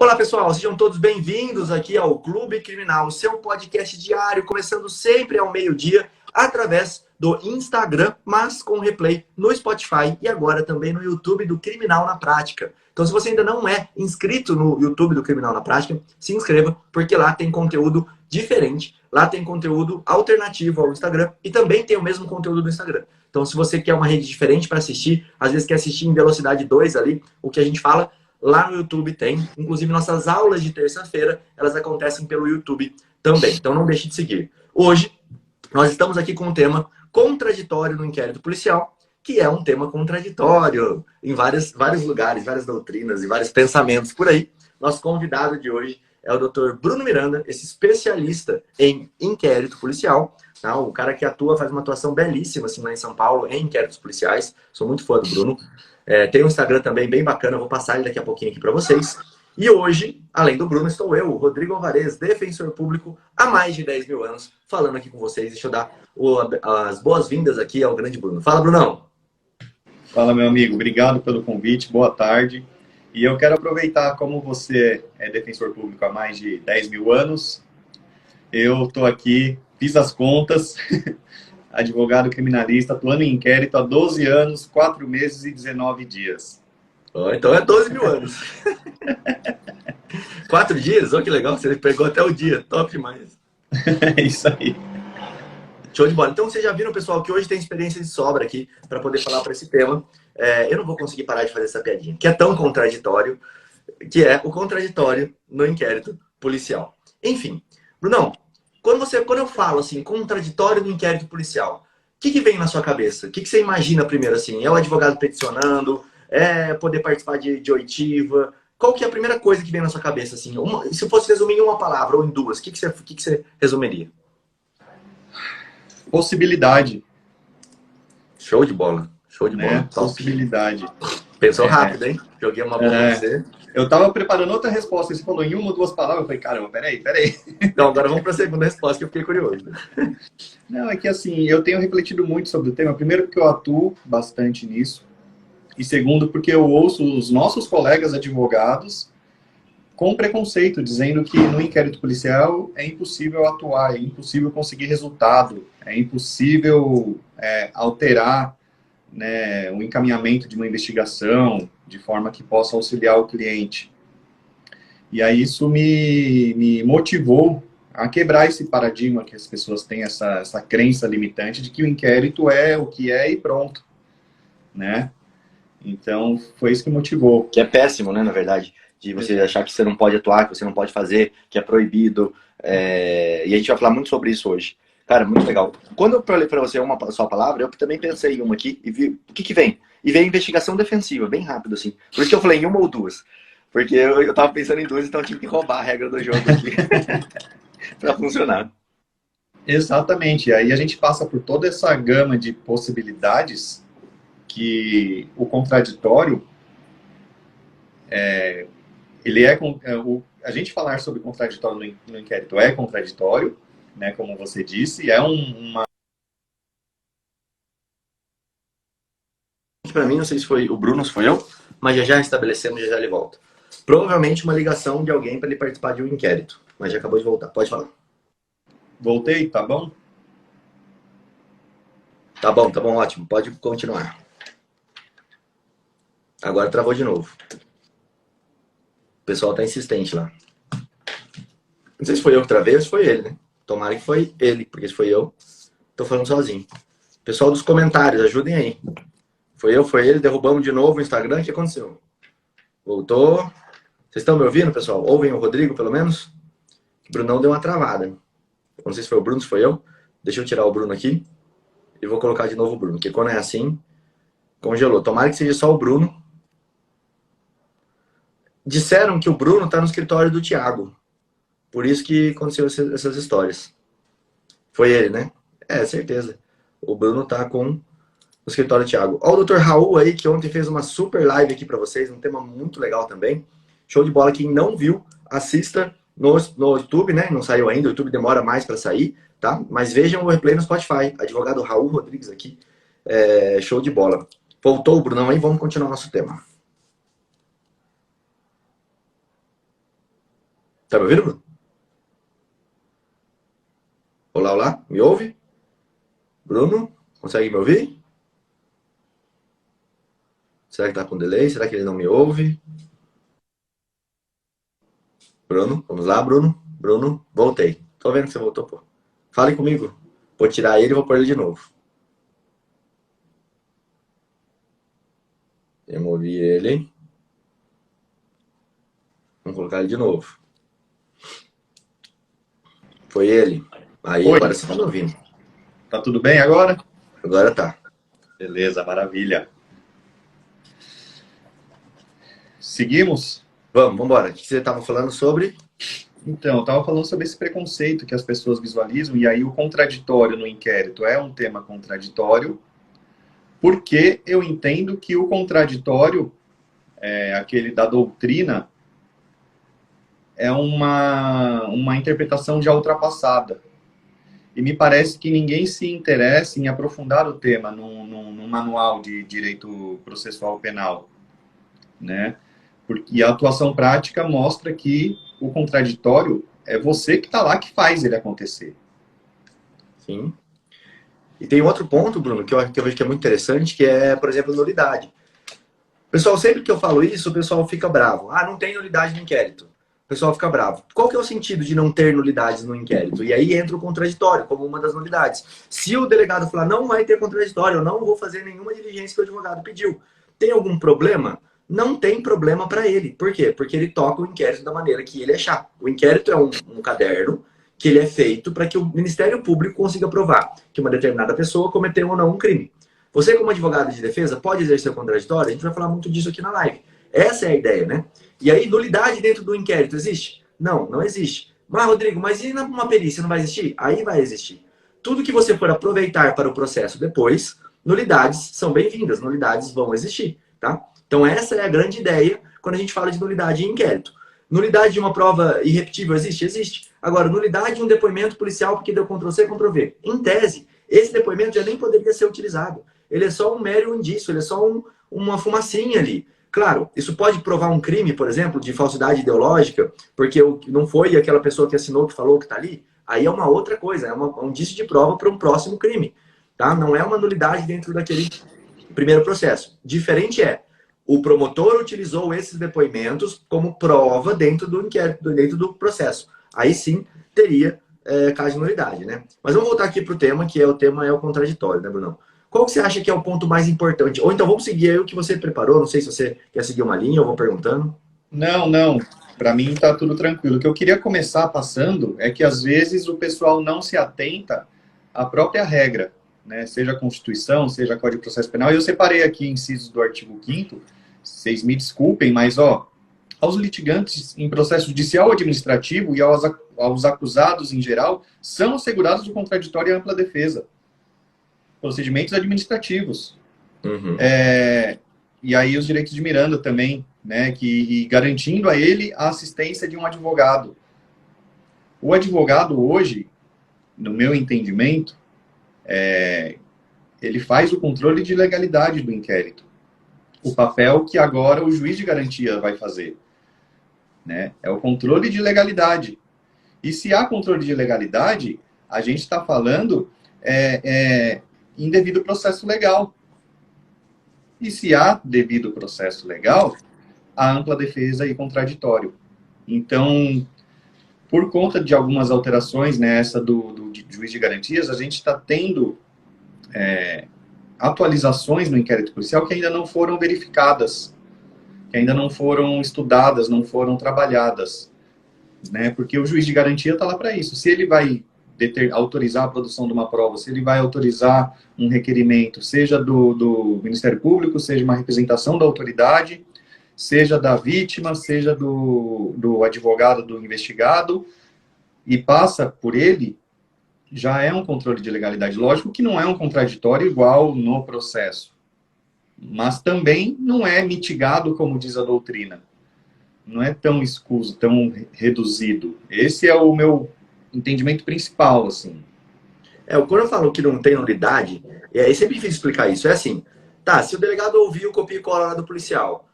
Olá, pessoal, sejam todos bem-vindos aqui ao Clube Criminal, seu podcast diário, começando sempre ao meio-dia, através do Instagram, mas com replay no Spotify e agora também no YouTube do Criminal na Prática. Então, se você ainda não é inscrito no YouTube do Criminal na Prática, se inscreva, porque lá tem conteúdo diferente, lá tem conteúdo alternativo ao Instagram e também tem o mesmo conteúdo do Instagram. Então, se você quer uma rede diferente para assistir, às vezes quer assistir em velocidade 2 ali, o que a gente fala, lá no YouTube tem. Inclusive, nossas aulas de terça-feira, elas acontecem pelo YouTube também. Então, não deixe de seguir. Hoje, nós estamos aqui com um tema contraditório no inquérito policial, que é um tema contraditório em vários lugares, várias doutrinas e vários pensamentos por aí. Nosso convidado de hoje é o Dr. Bruno Miranda, esse especialista em inquérito policial, tá? O cara que atua, faz uma atuação belíssima assim, lá em São Paulo, em inquéritos policiais. Sou muito fã do Bruno. Tem um Instagram também bem bacana, eu vou passar ele daqui a pouquinho aqui para vocês. E hoje, além do Bruno, estou eu, Rodrigo Alvarez, defensor público há mais de 10 mil anos, falando aqui com vocês. Deixa eu dar as boas-vindas aqui ao grande Bruno. Fala, Brunão! Fala, meu amigo. Obrigado pelo convite, boa tarde. E eu quero aproveitar, como você é defensor público há mais de 10 mil anos, eu estou aqui, fiz as contas, advogado criminalista, atuando em inquérito há 12 anos, 4 meses e 19 dias. Então é 12 mil anos. 4 dias? Olha que legal, você pegou até o dia, top demais. É isso aí. Show de bola. Então vocês já viram, pessoal, que hoje tem experiência de sobra aqui para poder falar para esse tema. Eu não vou conseguir parar de fazer essa piadinha, que é tão contraditório, que é o contraditório no inquérito policial. Enfim, Brunão, quando eu falo assim, contraditório no inquérito policial, o que vem na sua cabeça? O que você imagina primeiro assim? É o advogado peticionando? É poder participar de oitiva? Qual que é a primeira coisa que vem na sua cabeça assim? Se fosse resumir em uma palavra ou em duas, o que você resumiria? Possibilidade. Show de bola. Show de bola. Possibilidade. Pensou rápido, hein? Joguei uma bola pra você. Eu tava preparando outra resposta. Você falou em uma ou duas palavras. Eu falei, caramba, peraí. Então, agora vamos para a segunda resposta, que eu fiquei curioso. Não, é que assim, eu tenho refletido muito sobre o tema. Primeiro, porque eu atuo bastante nisso. E segundo, porque eu ouço os nossos colegas advogados com preconceito, dizendo que no inquérito policial é impossível atuar, é impossível conseguir resultado, é impossível alterar, né, o encaminhamento de uma investigação de forma que possa auxiliar o cliente. E aí isso me motivou a quebrar esse paradigma que as pessoas têm, essa crença limitante de que o inquérito é o que é e pronto, né? Então, foi isso que motivou. Que é péssimo, né, na verdade, de você achar que você não pode atuar, que você não pode fazer, que é proibido. E a gente vai falar muito sobre isso hoje. Cara, muito legal. Quando eu falei para você uma só palavra, eu também pensei em uma aqui e vi o que vem. E veio investigação defensiva, bem rápido, assim. Por isso que eu falei em uma ou duas. Porque eu tava pensando em duas, então eu tive que roubar a regra do jogo aqui para funcionar. Exatamente. E aí a gente passa por toda essa gama de possibilidades que o contraditório, a gente falar sobre contraditório no inquérito é contraditório, né, como você disse, é uma... Para mim, não sei se foi o Bruno, se foi eu, mas já estabelecemos, já ele volta. Provavelmente uma ligação de alguém para ele participar de um inquérito, mas já acabou de voltar. Pode falar. Voltei, tá bom? Tá bom, ótimo. Pode continuar. Agora travou de novo. O pessoal tá insistente lá. Não sei se foi eu que travei ou se foi ele, né? Tomara que foi ele, porque se foi eu, tô falando sozinho. Pessoal dos comentários, ajudem aí. Foi eu, foi ele, derrubamos de novo o Instagram, o que aconteceu? Voltou. Vocês estão me ouvindo, pessoal? Ouvem o Rodrigo, pelo menos? O Brunão deu uma travada. Não sei se foi o Bruno, se foi eu. Deixa eu tirar o Bruno aqui e vou colocar de novo o Bruno, porque quando é assim, congelou. Tomara que seja só o Bruno. Disseram que o Bruno tá no escritório do Thiago. Por isso que aconteceu essas histórias. Foi ele, né? Certeza. O Bruno tá com o escritório do Thiago. Ó o Dr. Raul aí, que ontem fez uma super live aqui pra vocês, um tema muito legal também. Show de bola. Quem não viu, assista no YouTube, né? Não saiu ainda, o YouTube demora mais pra sair, tá? Mas vejam o replay no Spotify. Advogado Raul Rodrigues aqui. Show de bola. Voltou o Brunão aí, vamos continuar nosso tema. Tá me ouvindo, Bruno? Olá, olá, me ouve? Bruno, consegue me ouvir? Será que tá com delay? Será que ele não me ouve? Bruno, vamos lá, Bruno. Bruno, voltei. Tô vendo que você voltou, pô. Fale comigo. Vou tirar ele e vou pôr ele de novo. Removi ele. Vamos colocar ele de novo. Foi ele. Aí, Oi, agora você tá me ouvindo. tá tudo bem agora? Agora tá. Beleza, maravilha. Seguimos? Vamos embora. O que você tava falando sobre? Então, eu estava falando sobre esse preconceito que as pessoas visualizam, e aí o contraditório no inquérito é um tema contraditório, porque eu entendo que o contraditório, aquele da doutrina, é uma interpretação já ultrapassada. E me parece que ninguém se interessa em aprofundar o tema num manual de direito processual penal, né? Porque a atuação prática mostra que o contraditório é você que está lá que faz ele acontecer. Sim. E tem outro ponto, Bruno, que eu vejo que é muito interessante, que é, por exemplo, nulidade. Pessoal, sempre que eu falo isso, o pessoal fica bravo. Ah, não tem nulidade no inquérito. O pessoal fica bravo. Qual que é o sentido de não ter nulidades no inquérito? E aí entra o contraditório, como uma das nulidades. Se o delegado falar, não vai ter contraditório, eu não vou fazer nenhuma diligência que o advogado pediu, tem algum problema? Não tem problema para ele. Por quê? Porque ele toca o inquérito da maneira que ele achar. O inquérito é um caderno que ele é feito para que o Ministério Público consiga provar que uma determinada pessoa cometeu ou não um crime. Você, como advogado de defesa, pode exercer o contraditório? A gente vai falar muito disso aqui na live. Essa é a ideia, né? E aí, nulidade dentro do inquérito existe? Não, não existe. Mas, Rodrigo, mas e numa perícia não vai existir? Aí vai existir. Tudo que você for aproveitar para o processo depois, nulidades são bem-vindas, nulidades vão existir, tá? Então, essa é a grande ideia quando a gente fala de nulidade em inquérito. Nulidade de uma prova irrepetível existe? Existe. Agora, nulidade de um depoimento policial porque deu Ctrl-C, Ctrl-V. Em tese, esse depoimento já nem poderia ser utilizado. Ele é só um mero indício, ele é só uma fumacinha ali. Claro, isso pode provar um crime, por exemplo, de falsidade ideológica, porque não foi aquela pessoa que assinou que falou que está ali. Aí é uma outra coisa, é um indício de prova para um próximo crime. Tá? Não é uma nulidade dentro daquele primeiro processo. Diferente é, o promotor utilizou esses depoimentos como prova dentro do inquérito, dentro do processo. Aí sim teria caso de nulidade, né? Mas vamos voltar aqui para o tema, que o tema é o contraditório, né, Brunão? Qual que você acha que é o ponto mais importante? Ou então vamos seguir aí o que você preparou, não sei se você quer seguir uma linha, eu vou perguntando. Não. Para mim está tudo tranquilo. O que eu queria começar passando é que às vezes o pessoal não se atenta à própria regra, né? Seja a Constituição, seja Código de Processo Penal. E eu separei aqui incisos do artigo 5º, vocês me desculpem, mas aos litigantes em processo judicial ou administrativo e aos acusados em geral são assegurados o contraditório e a ampla defesa. Procedimentos administrativos. Uhum. E aí os direitos de Miranda também, né, e garantindo a ele a assistência de um advogado. O advogado hoje, no meu entendimento, ele faz o controle de legalidade do inquérito. O papel que agora o juiz de garantia vai fazer, né, é o controle de legalidade. E se há controle de legalidade, a gente está falando em devido processo legal. E se há devido processo legal, há ampla defesa e contraditório. Então, por conta de algumas alterações, né, essa do juiz de garantias, a gente está tendo atualizações no inquérito policial que ainda não foram verificadas, que ainda não foram estudadas, não foram trabalhadas, né, porque o juiz de garantia está lá para isso. Se ele vai autorizar a produção de uma prova, se ele vai autorizar um requerimento, seja do Ministério Público, seja uma representação da autoridade, seja da vítima, seja do advogado do investigado, e passa por ele, já é um controle de legalidade. Lógico que não é um contraditório igual no processo, mas também não é mitigado, como diz a doutrina. Não é tão escuso, tão reduzido. Esse é o meu entendimento principal, assim. Quando eu falo que não tem nulidade, é sempre difícil explicar isso. É assim, tá, se o delegado ouviu o copia e cola lá do policial,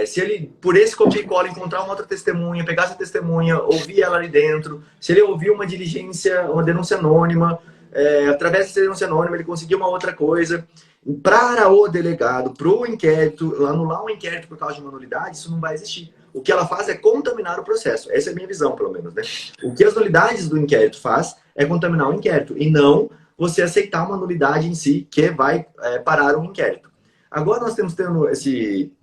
Se ele, por esse copia e cola, encontrar uma outra testemunha, pegar essa testemunha, ouvir ela ali dentro, se ele ouvir uma diligência, uma denúncia anônima, através dessa denúncia anônima ele conseguir uma outra coisa, para o delegado, para o inquérito, anular um inquérito por causa de uma nulidade, isso não vai existir. O que ela faz é contaminar o processo. Essa é a minha visão, pelo menos, né? O que as nulidades do inquérito faz é contaminar o inquérito, e não você aceitar uma nulidade em si que vai parar um inquérito. Agora nós temos tendo esse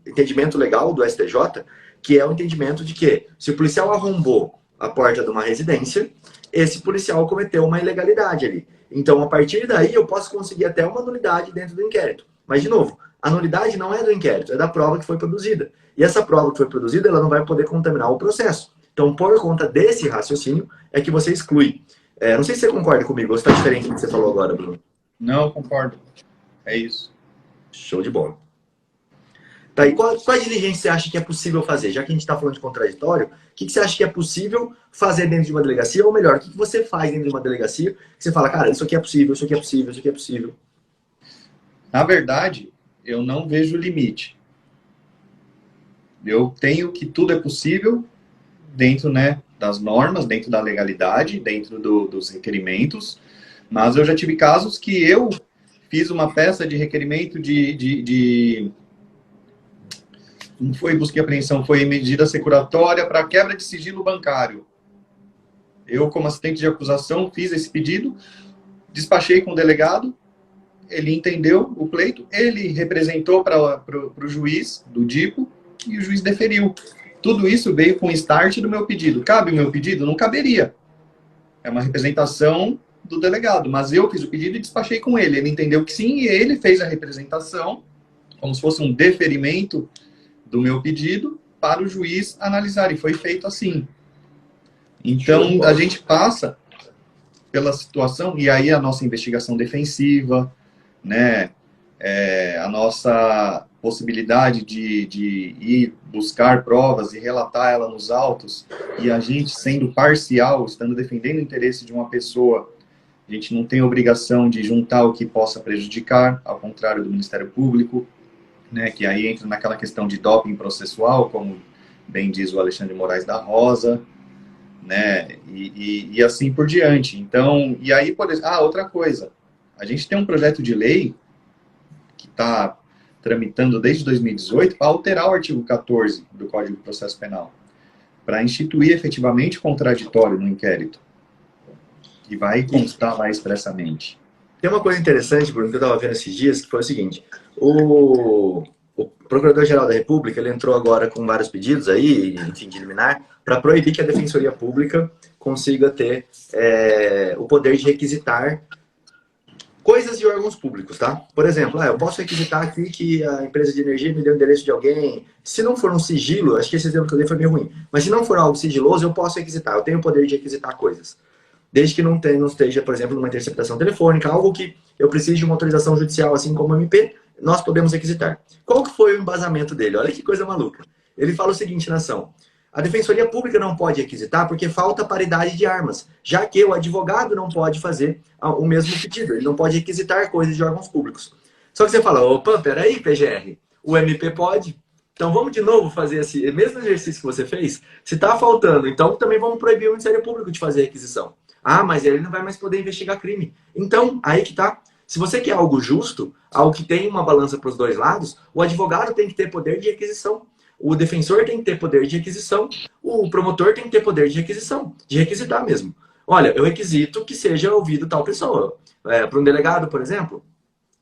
entendimento legal do STJ, que é o entendimento de que se o policial arrombou a porta de uma residência, esse policial cometeu uma ilegalidade ali. Então, a partir daí, eu posso conseguir até uma nulidade dentro do inquérito. Mas, de novo, a nulidade não é do inquérito, é da prova que foi produzida. E essa prova que foi produzida, ela não vai poder contaminar o processo. Então, por conta desse raciocínio, é que você exclui. Não sei se você concorda comigo, ou se está diferente do que você falou agora, Bruno. Não, concordo. É isso. Show de bola. Tá, e qual diligência você acha que é possível fazer? Já que a gente está falando de contraditório, o que você acha que é possível fazer dentro de uma delegacia? Ou melhor, o que você faz dentro de uma delegacia que você fala, cara, isso aqui é possível, isso aqui é possível, isso aqui é possível? Na verdade, eu não vejo limite. Eu tenho que tudo é possível dentro, né, das normas, dentro da legalidade, dentro dos requerimentos, mas eu já tive casos que eu fiz uma peça de requerimento não foi busca e apreensão, foi medida securatória para quebra de sigilo bancário. Eu, como assistente de acusação, fiz esse pedido, despachei com o delegado, ele entendeu o pleito, ele representou para o juiz do DIPO e o juiz deferiu. Tudo isso veio com o start do meu pedido. Cabe o meu pedido? Não caberia. É uma representação do delegado, mas eu fiz o pedido e despachei com ele. Ele entendeu que sim, e ele fez a representação, como se fosse um deferimento do meu pedido, para o juiz analisar, e foi feito assim. Então, a gente passa pela situação, e aí a nossa investigação defensiva, né, a nossa possibilidade de ir buscar provas e relatar ela nos autos, e a gente sendo parcial, estando defendendo o interesse de uma pessoa, a gente não tem obrigação de juntar o que possa prejudicar, ao contrário do Ministério Público, né, que aí entra naquela questão de doping processual, como bem diz o Alexandre Moraes da Rosa, né, e assim por diante. Então, e aí, por exemplo, outra coisa, a gente tem um projeto de lei que está tramitando desde 2018 para alterar o artigo 14 do Código de Processo Penal, para instituir efetivamente contraditório no inquérito, que vai constar lá expressamente. Tem uma coisa interessante, Bruno, que eu estava vendo esses dias, que foi o seguinte, o Procurador-Geral da República, ele entrou agora com vários pedidos aí, enfim, de liminar, para proibir que a Defensoria Pública consiga ter o poder de requisitar coisas de órgãos públicos, tá? Por exemplo, eu posso requisitar aqui que a empresa de energia me deu o endereço de alguém. Se não for um sigilo, acho que esse exemplo que eu dei foi meio ruim, mas se não for algo sigiloso, eu posso requisitar, eu tenho o poder de requisitar coisas. Desde que não esteja, por exemplo, numa interceptação telefônica, algo que eu precise de uma autorização judicial, assim como o MP, nós podemos requisitar. Qual que foi o embasamento dele? Olha que coisa maluca. Ele fala o seguinte na ação: a Defensoria Pública não pode requisitar porque falta paridade de armas, já que o advogado não pode fazer o mesmo pedido, ele não pode requisitar coisas de órgãos públicos. Só que você fala, opa, peraí, PGR, o MP pode. Então vamos de novo fazer esse mesmo exercício que você fez? Se está faltando, então também vamos proibir o Ministério Público de fazer requisição. Mas ele não vai mais poder investigar crime. Então, aí que tá. Se você quer algo justo, algo que tem uma balança para os dois lados, o advogado tem que ter poder de requisição. O defensor tem que ter poder de requisição. O promotor tem que ter poder de requisição. De requisitar mesmo. Olha, eu requisito que seja ouvido tal pessoa. Para um delegado, por exemplo.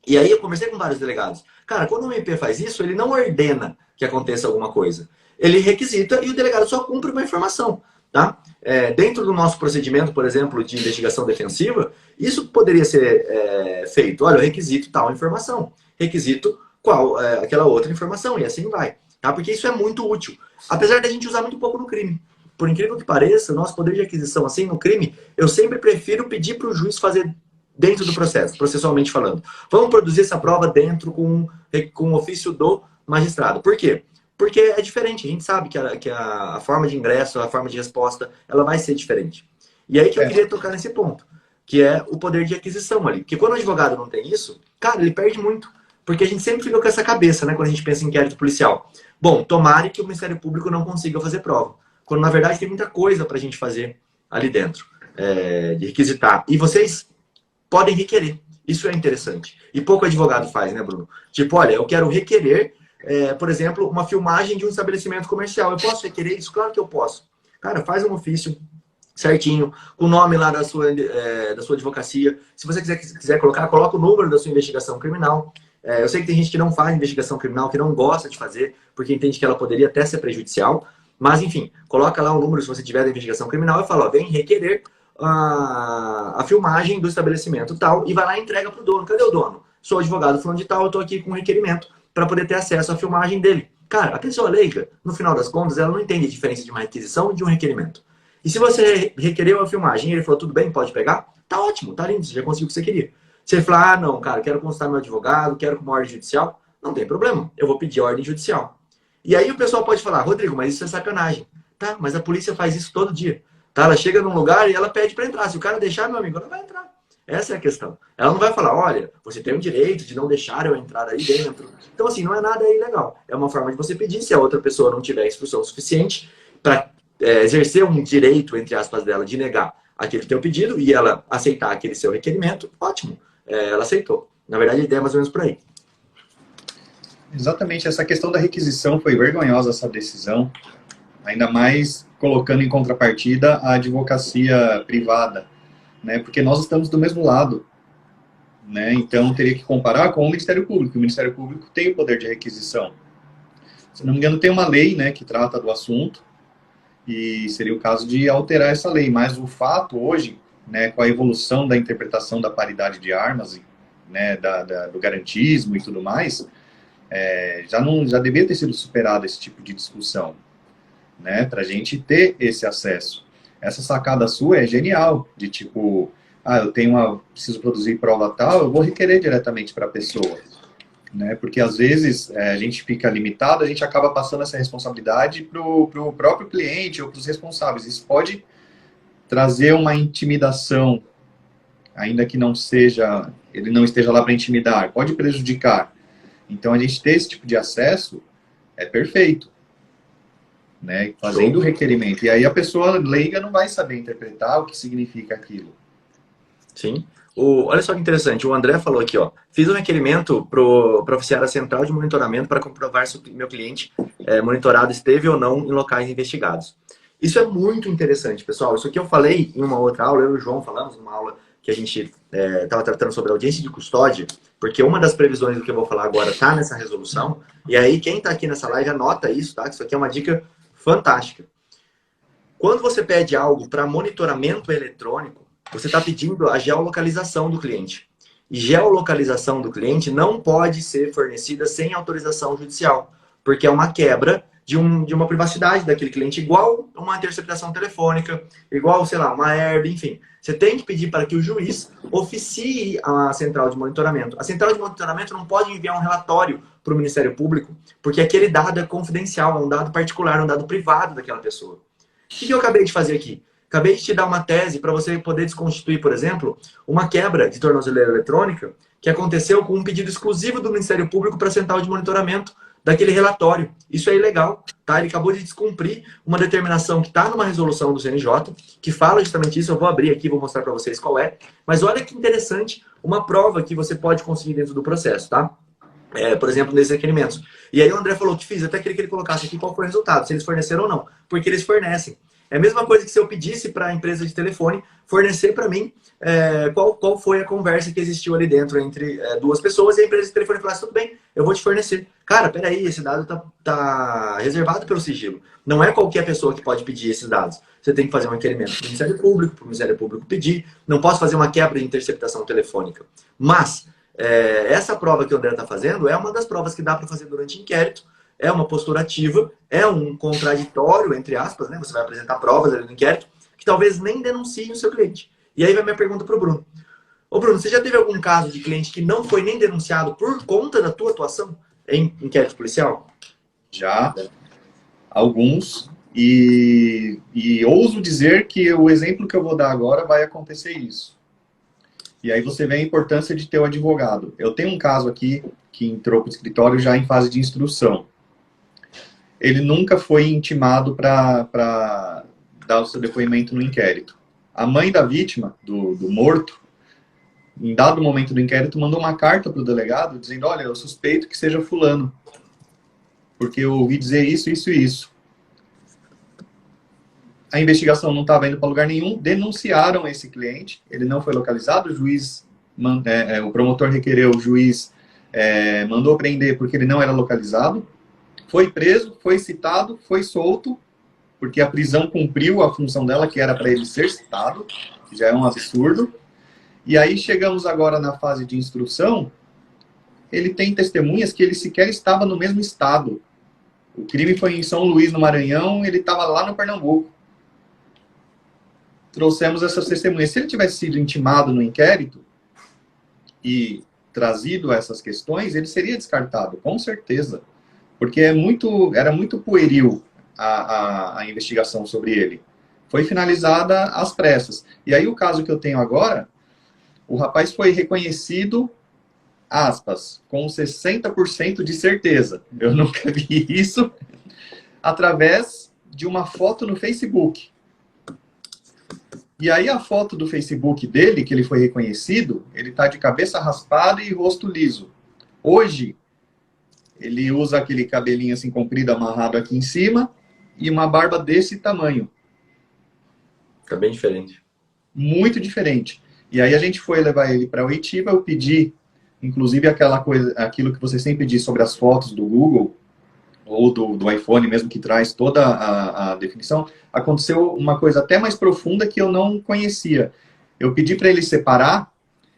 E aí eu conversei com vários delegados. Cara, quando o MP faz isso, ele não ordena que aconteça alguma coisa. Ele requisita e o delegado só cumpre uma informação. Tá? Dentro do nosso procedimento, por exemplo, de investigação defensiva, isso poderia ser feito. Olha, eu requisito tal informação, requisito qual aquela outra informação, e assim vai. Tá? Porque isso é muito útil. Apesar da gente usar muito pouco no crime. Por incrível que pareça, o nosso poder de aquisição, assim, no crime, eu sempre prefiro pedir para o juiz fazer dentro do processo, processualmente falando. Vamos produzir essa prova dentro com o ofício do magistrado. Por quê? Porque é diferente, a gente sabe que a forma de ingresso, a forma de resposta, ela vai ser diferente. E aí que eu queria tocar nesse ponto, que é o poder de aquisição ali. Porque quando o advogado não tem isso, cara, ele perde muito. Porque a gente sempre fica com essa cabeça, né, quando a gente pensa em inquérito policial. Bom, tomara que o Ministério Público não consiga fazer prova. Quando, na verdade, tem muita coisa para a gente fazer ali dentro, de requisitar. E vocês podem requerer. Isso é interessante. E pouco advogado faz, né, Bruno? Tipo, olha, eu quero requerer, por exemplo, uma filmagem de um estabelecimento comercial. Eu posso requerer isso? Claro que eu posso. Cara, faz um ofício certinho, com o nome lá da sua advocacia. Se você quiser colocar, coloca o número da sua investigação criminal. Eu sei que tem gente que não faz investigação criminal, que não gosta de fazer, porque entende que ela poderia até ser prejudicial. Mas, enfim, coloca lá o número, se você tiver da investigação criminal, e fala, ó, vem requerer a filmagem do estabelecimento tal, e vai lá e entrega para o dono. Cadê o dono? Sou advogado fulano de tal, eu estou aqui com um requerimento para poder ter acesso à filmagem dele. Cara, a pessoa leiga, no final das contas, ela não entende a diferença de uma requisição e de um requerimento. E se você requereu a filmagem e ele falou, tudo bem, pode pegar? Tá ótimo, tá lindo, você já conseguiu o que você queria. Se ele falar, não, cara, quero consultar meu advogado, quero com uma ordem judicial, não tem problema, eu vou pedir a ordem judicial. E aí o pessoal pode falar, Rodrigo, mas isso é sacanagem. Tá, mas a polícia faz isso todo dia. Tá, ela chega num lugar e ela pede para entrar. Se o cara deixar, meu amigo, ela vai entrar. Essa é a questão. Ela não vai falar, olha, você tem o direito de não deixar eu entrar aí dentro. Então, assim, não é nada ilegal. É uma forma de você pedir, se a outra pessoa não tiver instrução suficiente para exercer um direito, entre aspas, dela, de negar aquele teu pedido e ela aceitar aquele seu requerimento, ótimo. Ela aceitou. Na verdade, a ideia é mais ou menos por aí. Exatamente, essa questão da requisição foi vergonhosa, essa decisão. Ainda mais colocando em contrapartida a advocacia privada, né? Porque nós estamos do mesmo lado, né? Então teria que comparar com o Ministério Público. O Ministério Público tem o poder de requisição. Se não me engano, tem uma lei, né, que trata do assunto e seria o caso de alterar essa lei. Mas o fato hoje, né, com a evolução da interpretação da paridade de armas, né, do garantismo e tudo mais, já devia ter sido superado esse tipo de discussão, né, para a gente ter esse acesso. Essa sacada sua é genial, de tipo, preciso produzir prova tal, eu vou requerer diretamente para a pessoa, né, porque às vezes a gente fica limitado, a gente acaba passando essa responsabilidade para o próprio cliente ou para os responsáveis. Isso pode trazer uma intimidação, ainda que ele não esteja lá para intimidar, pode prejudicar. Então a gente ter esse tipo de acesso é perfeito, né, fazendo o requerimento. E aí a pessoa leiga não vai saber interpretar o que significa aquilo. Sim. Olha só que interessante, o André falou aqui, ó, fiz um requerimento para oficiar a central de monitoramento para comprovar se o meu cliente monitorado esteve ou não em locais investigados. Isso é muito interessante, pessoal. Isso aqui eu falei em uma outra aula, eu e o João falamos numa aula que a gente estava tratando sobre audiência de custódia, porque uma das previsões do que eu vou falar agora está nessa resolução, e aí quem está aqui nessa live anota isso, tá? Isso aqui é uma dica fantástica. Quando você pede algo para monitoramento eletrônico, você está pedindo a geolocalização do cliente. E geolocalização do cliente não pode ser fornecida sem autorização judicial, porque é uma quebra de uma privacidade daquele cliente, igual uma interceptação telefônica, igual, sei lá, uma herb, enfim. Você tem que pedir para que o juiz oficie a central de monitoramento. A central de monitoramento não pode enviar um relatório para o Ministério Público, porque aquele dado é confidencial, é um dado particular, um dado privado daquela pessoa. O que eu acabei de fazer aqui? Acabei de te dar uma tese para você poder desconstituir, por exemplo, uma quebra de tornozeleira eletrônica que aconteceu com um pedido exclusivo do Ministério Público para a central de monitoramento daquele relatório. Isso é ilegal, tá? Ele acabou de descumprir uma determinação que está numa resolução do CNJ, que fala justamente isso. Eu vou abrir aqui, vou mostrar para vocês qual é. Mas olha que interessante, uma prova que você pode conseguir dentro do processo, tá? Por exemplo, nesses requerimentos. E aí o André falou que fiz, até queria que ele colocasse aqui qual foi o resultado, se eles forneceram ou não, porque eles fornecem. É a mesma coisa que se eu pedisse para a empresa de telefone fornecer para mim qual foi a conversa que existiu ali dentro entre duas pessoas, e a empresa de telefone falasse, tudo bem, eu vou te fornecer. Cara, peraí, esse dado tá reservado pelo sigilo. Não é qualquer pessoa que pode pedir esses dados. Você tem que fazer um requerimento para o Ministério Público pedir. Não posso fazer uma quebra de interceptação telefônica. Mas essa prova que o André está fazendo é uma das provas que dá para fazer durante inquérito. É uma postura ativa, é um contraditório, entre aspas, né? Você vai apresentar provas ali no inquérito que talvez nem denunciem o seu cliente. E aí vai minha pergunta para o Bruno. Ô Bruno, você já teve algum caso de cliente que não foi nem denunciado por conta da tua atuação em inquérito policial? Já, alguns, e ouso dizer que o exemplo que eu vou dar agora vai acontecer isso. E aí você vê a importância de ter o advogado. Eu tenho um caso aqui que entrou para o escritório já em fase de instrução. Ele nunca foi intimado para dar o seu depoimento no inquérito. A mãe da vítima, do morto, em dado momento do inquérito, mandou uma carta para o delegado dizendo: olha, eu suspeito que seja fulano, porque eu ouvi dizer isso, isso e isso. A investigação não estava indo para lugar nenhum, denunciaram esse cliente, ele não foi localizado, o juiz, o promotor requereu, o juiz mandou prender porque ele não era localizado, foi preso, foi citado, foi solto, porque a prisão cumpriu a função dela, que era para ele ser citado, que já é um absurdo. E aí chegamos agora na fase de instrução, ele tem testemunhas que ele sequer estava no mesmo estado. O crime foi em São Luís, no Maranhão, ele estava lá no Pernambuco. Trouxemos essas testemunhas. Se ele tivesse sido intimado no inquérito e trazido essas questões, ele seria descartado, com certeza. Porque era muito pueril a investigação sobre ele. Foi finalizada às pressas. E aí o caso que eu tenho agora, o rapaz foi reconhecido, aspas, com 60% de certeza. Eu nunca vi isso, através de uma foto no Facebook. E aí a foto do Facebook dele, que ele foi reconhecido, ele está de cabeça raspada e rosto liso. Hoje, ele usa aquele cabelinho assim comprido, amarrado aqui em cima, e uma barba desse tamanho. Fica bem diferente. Muito diferente. E aí a gente foi levar ele para Oitiba, eu pedi, inclusive aquilo que você sempre diz sobre as fotos do Google, ou do iPhone mesmo, que traz toda a definição, aconteceu uma coisa até mais profunda que eu não conhecia. Eu pedi para ele separar,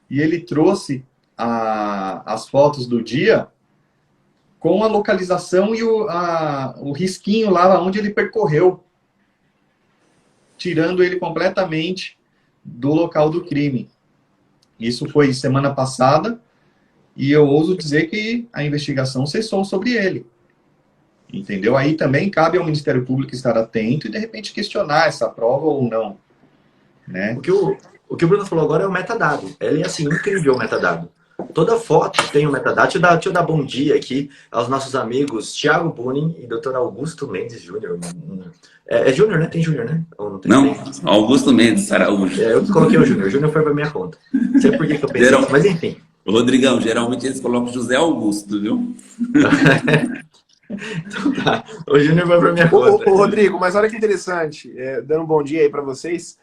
e ele trouxe as fotos do dia com a localização e o risquinho lá onde ele percorreu, tirando ele completamente do local do crime. Isso foi semana passada, e eu ouso dizer que a investigação cessou sobre ele. Entendeu? Aí também cabe ao Ministério Público estar atento e, de repente, questionar essa prova ou não. Né? O que o Bruno falou agora é o metadado. Ele é, assim, incrível o metadado. Toda foto tem o metadado. Deixa eu dar bom dia aqui aos nossos amigos Thiago Bunin e Dr. Augusto Mendes Júnior. É Júnior, né? Tem Júnior, né? Ou não, tem Augusto Mendes Araújo. Eu coloquei o Júnior. O Júnior foi pra minha conta. Não sei por que eu pensei isso, mas enfim. Rodrigão, geralmente eles colocam José Augusto, viu? Então tá. O Júnior vai pra minha conta. Ô, Rodrigo, mas olha que interessante, dando um bom dia aí para vocês.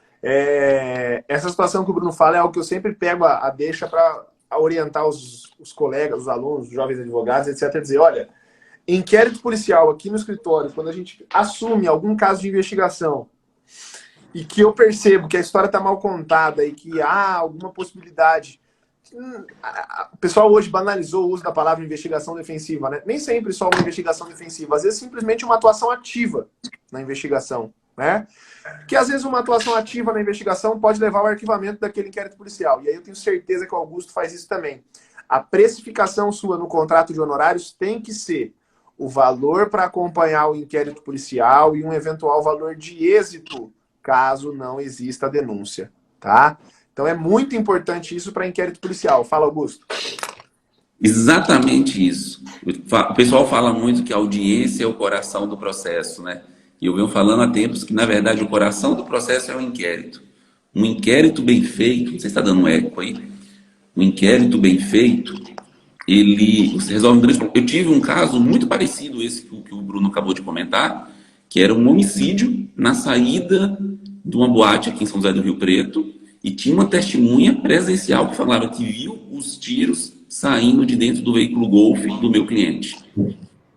Essa situação que o Bruno fala é algo que eu sempre pego a deixa para orientar os colegas, os alunos, os jovens advogados, etc. Dizer, olha, inquérito policial aqui no escritório, quando a gente assume algum caso de investigação e que eu percebo que a história está mal contada e que há alguma possibilidade. O pessoal hoje banalizou o uso da palavra investigação defensiva, né? Nem sempre só uma investigação defensiva, às vezes simplesmente uma atuação ativa na investigação, né? Que às vezes uma atuação ativa na investigação pode levar ao arquivamento daquele inquérito policial. E aí eu tenho certeza que o Augusto faz isso também. A precificação sua no contrato de honorários tem que ser o valor para acompanhar o inquérito policial e um eventual valor de êxito, caso não exista a denúncia, tá? Então é muito importante isso para inquérito policial. Fala, Augusto. Exatamente isso. O pessoal fala muito que a audiência é o coração do processo, né? E eu venho falando há tempos que, na verdade, o coração do processo é o inquérito. Um inquérito bem feito, você está dando um eco aí? Um inquérito bem feito, você resolve um grande problema. Eu tive um caso muito parecido esse que o Bruno acabou de comentar, que era um homicídio na saída de uma boate aqui em São José do Rio Preto, e tinha uma testemunha presencial que falava que viu os tiros saindo de dentro do veículo Golf do meu cliente.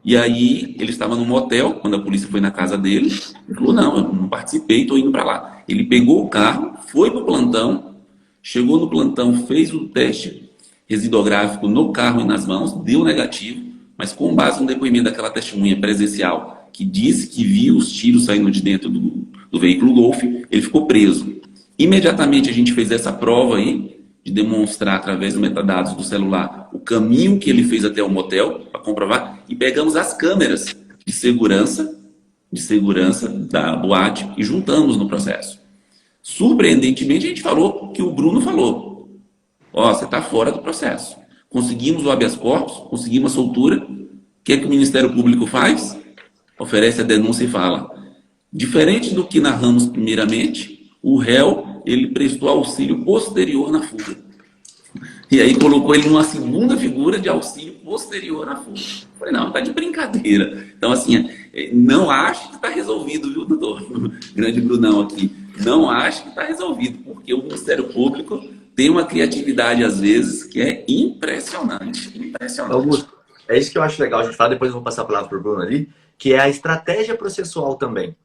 E aí, ele estava no motel, quando a polícia foi na casa dele, ele falou, não, eu não participei, estou indo para lá. Ele pegou o carro, foi para o plantão, chegou no plantão, fez o teste residográfico no carro e nas mãos, deu negativo, mas com base no depoimento daquela testemunha presencial, que disse que viu os tiros saindo de dentro do veículo Golf, ele ficou preso. Imediatamente a gente fez essa prova aí, de demonstrar através do metadados do celular o caminho que ele fez até o motel, para comprovar, e pegamos as câmeras de segurança da boate e juntamos no processo. Surpreendentemente, a gente falou que o Bruno falou. ó, você está fora do processo. Conseguimos o habeas corpus, conseguimos a soltura. O que é que o Ministério Público faz? Oferece a denúncia e fala: diferente do que narramos primeiramente, o réu, ele prestou auxílio posterior na fuga. E aí colocou ele numa segunda figura de auxílio posterior na fuga. Eu falei, não, tá de brincadeira. Então, assim, não acho que está resolvido, viu, doutor? Grande Brunão aqui. Não acho que está resolvido, porque o Ministério Público tem uma criatividade, às vezes, que é impressionante. Impressionante. Augusto, é isso que eu acho legal a gente falar, depois eu vou passar a palavra para o Bruno ali, que é a estratégia processual também.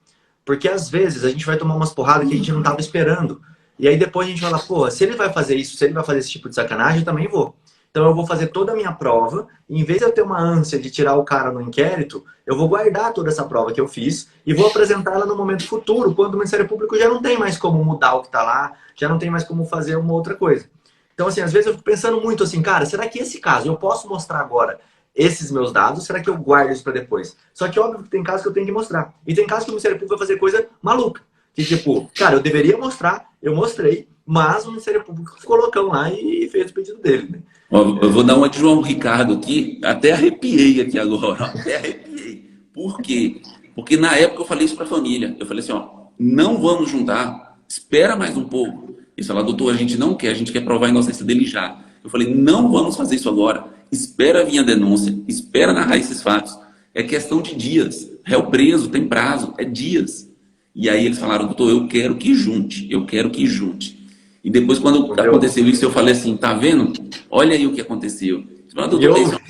Porque às vezes a gente vai tomar umas porradas que a gente não estava esperando. E aí depois a gente fala, pô, se ele vai fazer isso, se ele vai fazer esse tipo de sacanagem, eu também vou. Então eu vou fazer toda a minha prova, e em vez de eu ter uma ânsia de tirar o cara no inquérito, eu vou guardar toda essa prova que eu fiz e vou apresentá-la no momento futuro, quando o Ministério Público já não tem mais como mudar o que está lá, já não tem mais como fazer uma outra coisa. Então, assim, às vezes eu fico pensando muito assim, cara, será que esse caso eu posso mostrar agora esses meus dados? Será que eu guardo isso para depois? Só que óbvio que tem casos que eu tenho que mostrar. E tem casos que o Ministério Público vai fazer coisa maluca. Que tipo, cara, eu deveria mostrar, eu mostrei, mas o Ministério Público ficou loucão lá e fez o pedido dele, né? Eu vou dar uma de João Ricardo aqui, até arrepiei aqui agora, até arrepiei. Por quê? Porque na época eu falei isso para a família. Eu falei assim, ó, não vamos juntar, espera mais um pouco. Eles falaram, doutor, a gente não quer, a gente quer provar a inocência dele já. Eu falei, não vamos fazer isso agora. Espera vir a denúncia, espera narrar esses fatos. É questão de dias. Réu preso, tem prazo, é dias. E aí eles falaram, doutor, eu quero que junte, eu quero que junte. E depois, quando aconteceu isso, eu falei assim, tá vendo? Olha aí o que aconteceu. Eles falaram, doutor, isso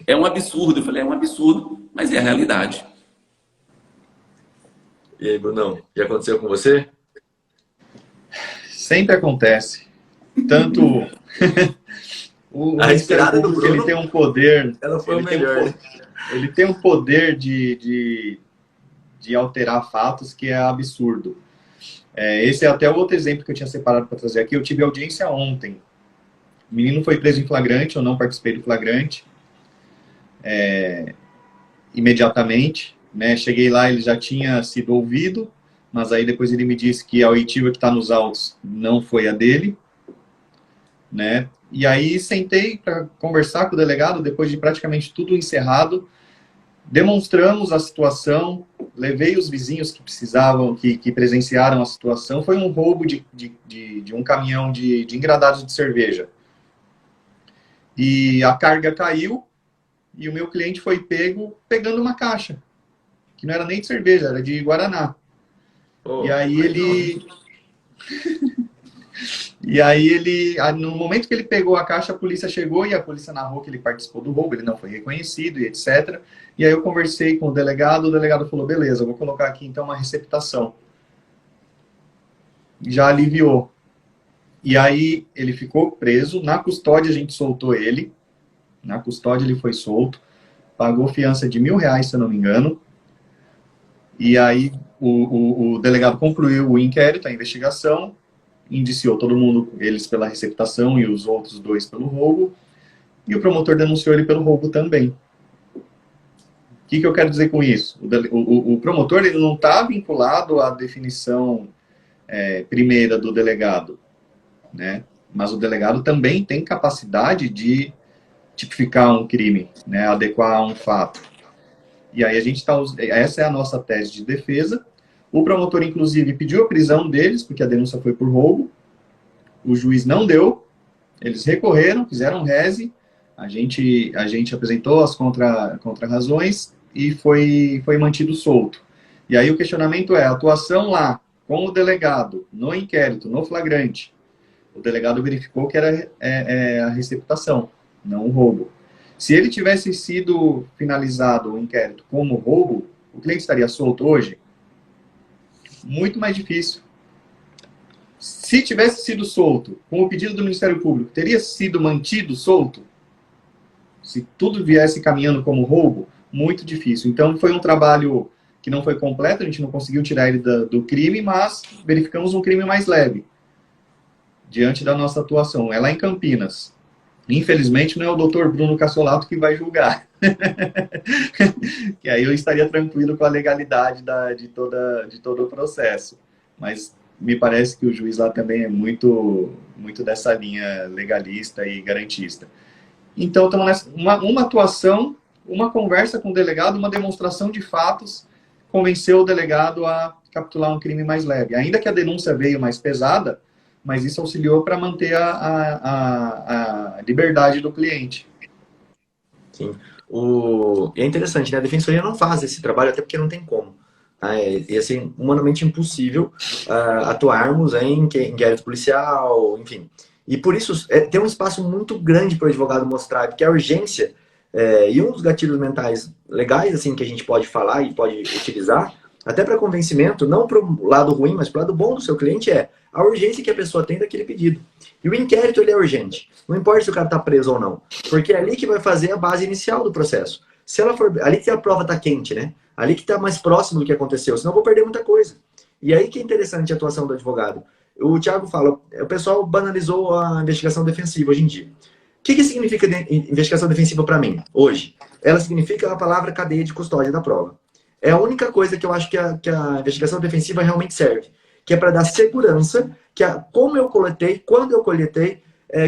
é um absurdo. Eu falei, é um absurdo, mas é a realidade. E aí, Brunão, já aconteceu com você? Sempre acontece. Tanto o A respirada do Bruno, ele tem um poder. Ela foi o melhor. Ele tem um poder de alterar fatos que é absurdo. Esse é até o outro exemplo que eu tinha separado para trazer aqui. Eu tive audiência ontem. O menino foi preso em flagrante, eu não participei do flagrante. Imediatamente, né? Cheguei lá, ele já tinha sido ouvido, mas aí depois ele me disse que a oitiva que está nos autos não foi a dele, né? E aí sentei para conversar com o delegado, depois de praticamente tudo encerrado, demonstramos a situação, levei os vizinhos que precisavam, que presenciaram a situação. Foi um roubo de um caminhão de engradados de cerveja. E a carga caiu e o meu cliente foi pegando uma caixa, que não era nem de cerveja, era de Guaraná. E aí ele, no momento que ele pegou a caixa, a polícia chegou e a polícia narrou que ele participou do roubo, ele não foi reconhecido e etc. E aí eu conversei com o delegado falou, beleza, eu vou colocar aqui então uma receptação. Já aliviou. E aí ele ficou preso, na custódia a gente soltou ele, na custódia ele foi solto, pagou fiança de R$1.000, se eu não me engano. E aí o delegado concluiu o inquérito, a investigação, indiciou todo mundo, eles pela receptação e os outros 2 pelo roubo, e o promotor denunciou ele pelo roubo também. O que eu quero dizer com isso? O promotor ele não está vinculado à definição primeira do delegado, né? Mas o delegado também tem capacidade de tipificar um crime, né? Adequar a um fato. E aí essa é a nossa tese de defesa. O promotor, inclusive, pediu a prisão deles, porque a denúncia foi por roubo. O juiz não deu. Eles recorreram, fizeram rese. A gente apresentou as contra-razões e foi mantido solto. E aí o questionamento é, a atuação lá, com o delegado, no inquérito, no flagrante. O delegado verificou que era a receptação, não o roubo. Se ele tivesse sido finalizado o inquérito como roubo, o cliente estaria solto hoje? Muito mais difícil. Se tivesse sido solto, com o pedido do Ministério Público, teria sido mantido solto? Se tudo viesse caminhando como roubo, muito difícil. Então, foi um trabalho que não foi completo, a gente não conseguiu tirar ele do crime, mas verificamos um crime mais leve, diante da nossa atuação. É lá em Campinas. Infelizmente, não é o doutor Bruno Cassolato que vai julgar. Que aí eu estaria tranquilo com a legalidade de todo o processo. Mas me parece que o juiz lá também é muito dessa linha legalista e garantista. Então, estamos nessa, uma atuação, uma conversa com o delegado, uma demonstração de fatos, convenceu o delegado a capitular um crime mais leve. Ainda que a denúncia veio mais pesada, mas isso auxiliou para manter a liberdade do cliente. Sim. E é interessante, né? A defensoria não faz esse trabalho, até porque não tem como. É assim, humanamente impossível atuarmos em inquérito policial, enfim. E por isso tem um espaço muito grande para o advogado mostrar, porque a urgência e um dos gatilhos mentais legais assim que a gente pode falar e pode utilizar, até para convencimento, não para o lado ruim, mas para o lado bom do seu cliente, é a urgência que a pessoa tem daquele pedido. E o inquérito ele é urgente. Não importa se o cara está preso ou não, porque é ali que vai fazer a base inicial do processo. Se ela for ali que a prova está quente, né? Ali que está mais próximo do que aconteceu, senão eu vou perder muita coisa. E aí que é interessante a atuação do advogado. O Thiago fala, o pessoal banalizou a investigação defensiva hoje em dia. O que significa investigação defensiva para mim, hoje? Ela significa a palavra cadeia de custódia da prova. É a única coisa que eu acho que a investigação defensiva realmente serve, que é para dar segurança, como eu coletei, quando eu coletei,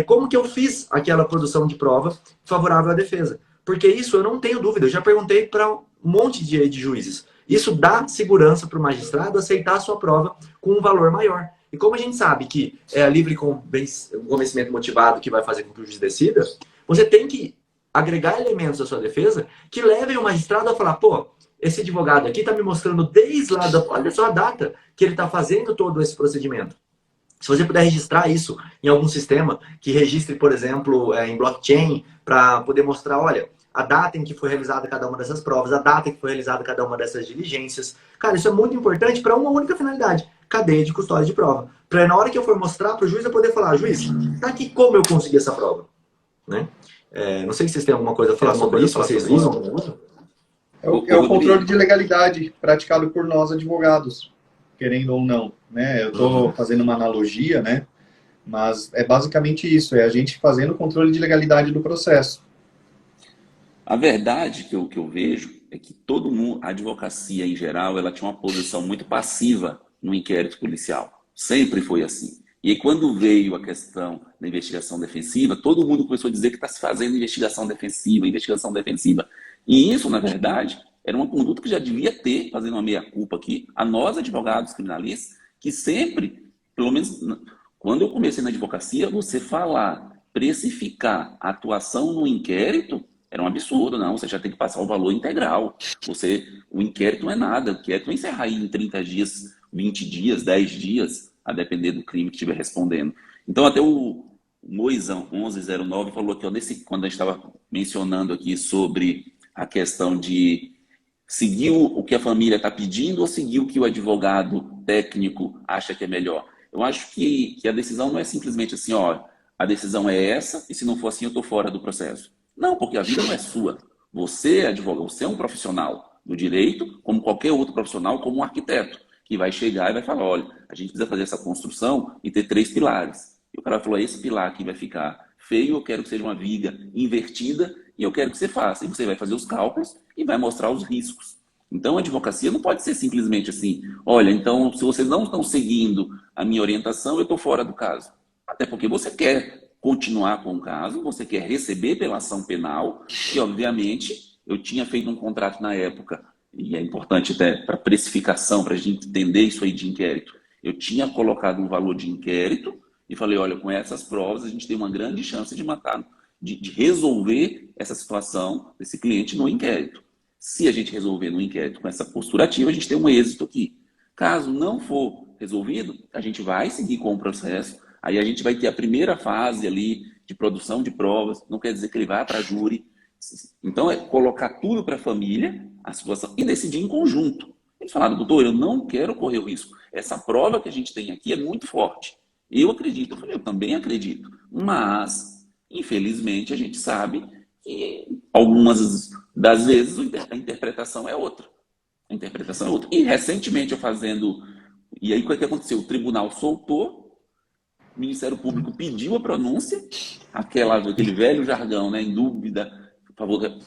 como que eu fiz aquela produção de prova favorável à defesa. Porque isso eu não tenho dúvida, eu já perguntei para um monte de juízes. Isso dá segurança para o magistrado aceitar a sua prova com um valor maior. E como a gente sabe que é a livre convencimento motivado que vai fazer com que o juiz decida, você tem que agregar elementos à sua defesa que levem o magistrado a falar, pô, esse advogado aqui está me mostrando desde lá, olha só a data que ele está fazendo todo esse procedimento. Se você puder registrar isso em algum sistema, que registre, por exemplo, em blockchain, para poder mostrar, olha, a data em que foi realizada cada uma dessas provas, a data em que foi realizada cada uma dessas diligências. Cara, isso é muito importante para uma única finalidade, cadeia de custódia de prova. Para na hora que eu for mostrar para o juiz, eu poder falar, juiz, tá aqui como eu consegui essa prova. Né? Não sei se vocês têm alguma coisa a falar sobre isso, vocês usam? É o controle de legalidade praticado por nós advogados, querendo ou não. Né? Eu estou fazendo uma analogia, né? Mas é basicamente isso, é a gente fazendo o controle de legalidade do processo. A verdade que eu vejo é que todo mundo, a advocacia em geral, ela tinha uma posição muito passiva no inquérito policial. Sempre foi assim. E aí, quando veio a questão da investigação defensiva, todo mundo começou a dizer que está se fazendo investigação defensiva, investigação defensiva. E isso, na verdade, era uma conduta que já devia ter, fazendo uma meia-culpa aqui, a nós, advogados criminalistas, que sempre, pelo menos quando eu comecei na advocacia, você falar, precificar a atuação no inquérito, era um absurdo, não. Você já tem que passar o valor integral. O inquérito não é nada. O inquérito não encerra aí em 30 dias, 20 dias, 10 dias, a depender do crime que estiver respondendo. Então, até o Moisão 1109 falou aqui, ó, quando a gente estava mencionando aqui sobre a questão de seguir o que a família está pedindo ou seguir o que o advogado técnico acha que é melhor. Eu acho que a decisão não é simplesmente assim, ó, a decisão é essa e se não for assim eu estou fora do processo. Não, porque a vida não é sua. Você é advogado, você é um profissional do direito, como qualquer outro profissional, como um arquiteto, que vai chegar e vai falar, olha, a gente precisa fazer essa construção e ter 3 pilares. E o cara falou, esse pilar aqui vai ficar feio, eu quero que seja uma viga invertida e eu quero que você faça. E você vai fazer os cálculos e vai mostrar os riscos. Então, a advocacia não pode ser simplesmente assim, olha, então, se vocês não estão seguindo a minha orientação, eu estou fora do caso. Até porque você quer continuar com o caso, você quer receber pela ação penal, e obviamente eu tinha feito um contrato na época, e é importante até para precificação, para a gente entender isso aí de inquérito. Eu tinha colocado um valor de inquérito e falei, olha, com essas provas a gente tem uma grande chance de matar, de resolver essa situação desse cliente no inquérito. Se a gente resolver no inquérito com essa postura ativa, a gente tem um êxito aqui. Caso não for resolvido, a gente vai seguir com o processo. Aí a gente vai ter a primeira fase ali de produção de provas, não quer dizer que ele vai para a júri. Então é colocar tudo para a família, a situação, e decidir em conjunto. Eles falaram, doutor, eu não quero correr o risco. Essa prova que a gente tem aqui é muito forte. Eu acredito. Eu falei, eu também acredito. Mas, infelizmente, a gente sabe que algumas das vezes a interpretação é outra. A interpretação é outra. E recentemente eu fazendo... E aí o que aconteceu? O tribunal soltou, o Ministério Público pediu a pronúncia, aquele velho jargão, né, em dúvida, por favor,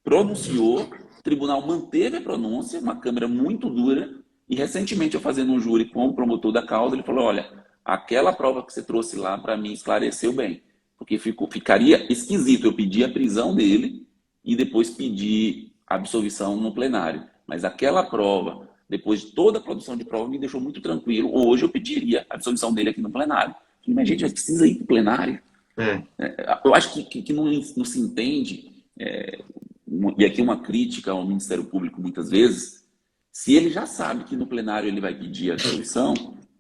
pronunciou, o tribunal manteve a pronúncia, uma câmera muito dura, E recentemente eu fazendo um júri com o promotor da causa, ele falou, olha, aquela prova que você trouxe lá para mim esclareceu bem, porque ficaria esquisito eu pedir a prisão dele e depois pedir a absolvição no plenário. Mas aquela prova, depois de toda a produção de prova, me deixou muito tranquilo. Hoje eu pediria a absolvição dele aqui no plenário. Mas, gente, precisa ir para o plenário. Eu acho que não se entende, e aqui uma crítica ao Ministério Público muitas vezes, se ele já sabe que no plenário ele vai pedir a absolvição,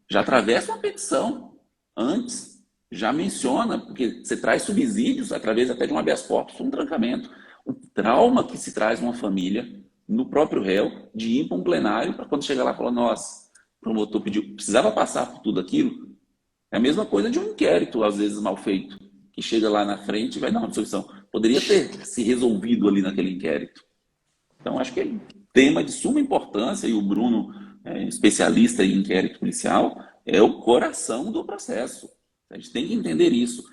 já atravessa uma petição antes, já menciona, porque você traz subsídios através até de um habeas corpus, um trancamento. O trauma que se traz uma família, no próprio réu, de ir para um plenário, para quando chegar lá falar, nossa, o promotor pediu, precisava passar por tudo aquilo. É a mesma coisa de um inquérito, às vezes mal feito, que chega lá na frente e vai dar uma absolvição. Poderia ter se resolvido ali naquele inquérito. Então, acho que é um tema de suma importância, e o Bruno, especialista em inquérito policial, é o coração do processo. A gente tem que entender isso.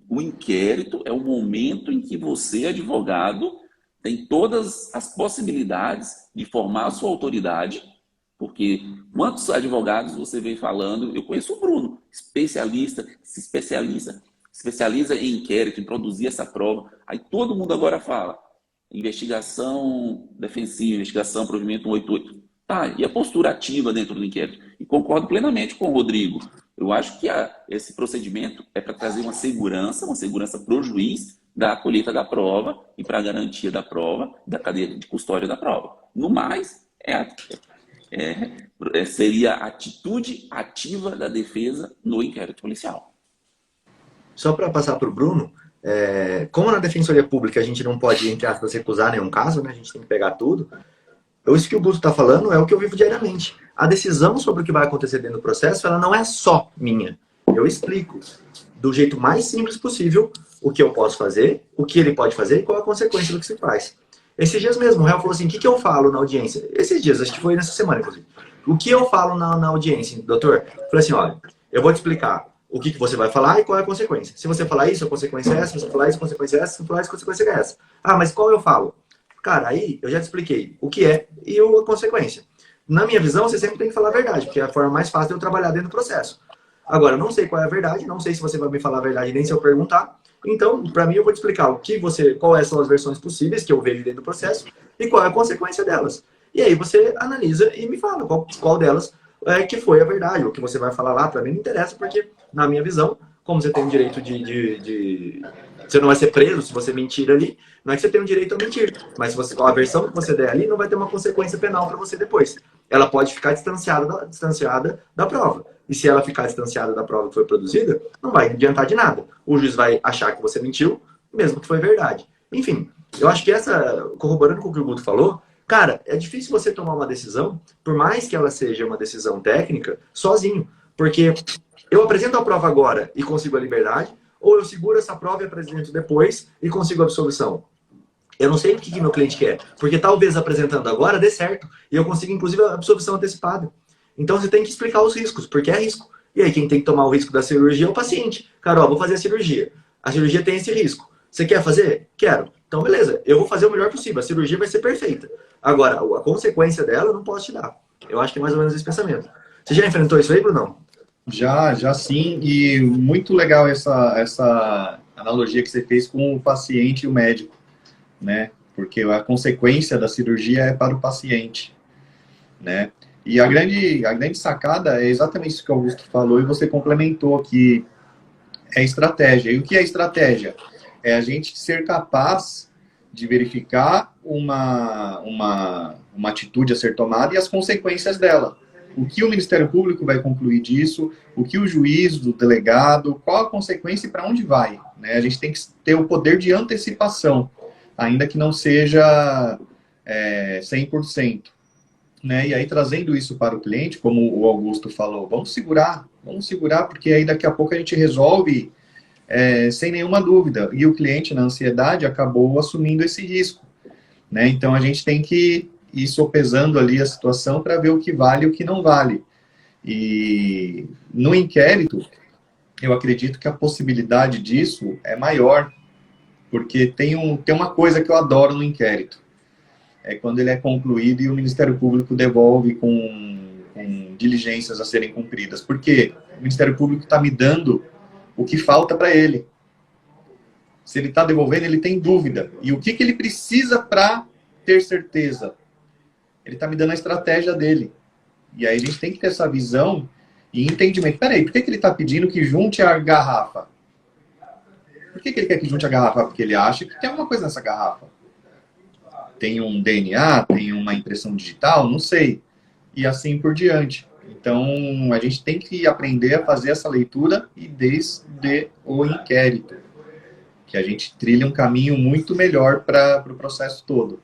O inquérito é o momento em que você, advogado, tem todas as possibilidades de formar a sua autoridade, porque quantos advogados você vem falando, eu conheço o Bruno, especialista, se especializa em inquérito, em produzir essa prova, aí todo mundo agora fala, investigação defensiva, investigação, provimento 188. Tá, e a postura ativa dentro do inquérito? E concordo plenamente com o Rodrigo. Eu acho que esse procedimento é para trazer uma segurança para o juiz da colheita da prova e para a garantia da prova, da cadeia de custódia da prova. No mais, seria a atitude ativa da defesa no inquérito policial. Só para passar para o Bruno, como na Defensoria Pública a gente não pode, entre aspas, recusar nenhum caso, né? A gente tem que pegar tudo. Isso que o Guto está falando é o que eu vivo diariamente. A decisão sobre o que vai acontecer dentro do processo, ela não é só minha. Eu explico do jeito mais simples possível o que eu posso fazer, o que ele pode fazer e qual a consequência do que se faz. Esses dias mesmo, o réu falou assim, o que eu falo na audiência? Esses dias, acho que foi nessa semana, inclusive. O que eu falo na audiência, doutor? Eu falei assim, olha, eu vou te explicar o que você vai falar e qual é a consequência. Se você falar isso, a consequência é essa. Se você falar isso, a consequência é essa. Se você falar isso, a consequência é essa. Ah, mas qual eu falo? Cara, aí eu já te expliquei o que é e a consequência. Na minha visão, você sempre tem que falar a verdade, porque é a forma mais fácil de eu trabalhar dentro do processo. Agora, eu não sei qual é a verdade, não sei se você vai me falar a verdade nem se eu perguntar. Então, para mim, eu vou te explicar quais são as versões possíveis que eu vejo dentro do processo e qual é a consequência delas. E aí você analisa e me fala qual delas que foi a verdade. O que você vai falar lá, para mim, não interessa, porque, na minha visão, como você tem o direito você não vai ser preso se você mentir ali, não é que você tem o direito a mentir, mas a versão que você der ali não vai ter uma consequência penal para você depois. Ela pode ficar distanciada da prova. E se ela ficar distanciada da prova que foi produzida, não vai adiantar de nada. O juiz vai achar que você mentiu, mesmo que foi verdade. Enfim, eu acho que corroborando com o que o Guto falou, cara, é difícil você tomar uma decisão, por mais que ela seja uma decisão técnica, sozinho. Porque eu apresento a prova agora e consigo a liberdade, ou eu seguro essa prova e apresento depois e consigo a absolvição. Eu não sei o que meu cliente quer, porque talvez apresentando agora dê certo e eu consiga, inclusive, a absolvição antecipada. Então você tem que explicar os riscos, porque é risco. E aí quem tem que tomar o risco da cirurgia é o paciente. Cara, vou fazer a cirurgia. A cirurgia tem esse risco. Você quer fazer? Quero. Então, beleza, eu vou fazer o melhor possível. A cirurgia vai ser perfeita. Agora, a consequência dela eu não posso te dar. Eu acho que é mais ou menos esse pensamento. Você já enfrentou isso aí, Brunão? Já sim, e muito legal essa analogia que você fez com o paciente e o médico, né? Porque a consequência da cirurgia é para o paciente, né? E a grande sacada é exatamente isso que o Augusto falou e você complementou, que é estratégia. E o que é estratégia? É a gente ser capaz de verificar uma atitude a ser tomada e as consequências dela. O que o Ministério Público vai concluir disso, o que o juiz, o delegado, qual a consequência e para onde vai, né? A gente tem que ter o poder de antecipação, ainda que não seja 100%. Né? E aí, trazendo isso para o cliente, como o Augusto falou, vamos segurar, porque aí daqui a pouco a gente resolve sem nenhuma dúvida. E o cliente, na ansiedade, acabou assumindo esse risco. Né? Então, a gente tem que ir sopesando ali a situação para ver o que vale e o que não vale. E no inquérito, eu acredito que a possibilidade disso é maior, porque tem uma coisa que eu adoro no inquérito. É quando ele é concluído e o Ministério Público devolve com com diligências a serem cumpridas, porque o Ministério Público está me dando o que falta para ele. Se ele está devolvendo, ele tem dúvida. E o que ele precisa para ter certeza? Ele está me dando a estratégia dele. E aí a gente tem que ter essa visão e entendimento. Peraí, por que ele está pedindo que junte a garrafa? Por que ele quer que junte a garrafa? Porque ele acha que tem alguma coisa nessa garrafa. Tem um DNA, tem uma impressão digital, não sei. E assim por diante. Então, a gente tem que aprender a fazer essa leitura e desde o inquérito. Que a gente trilha um caminho muito melhor para o processo todo.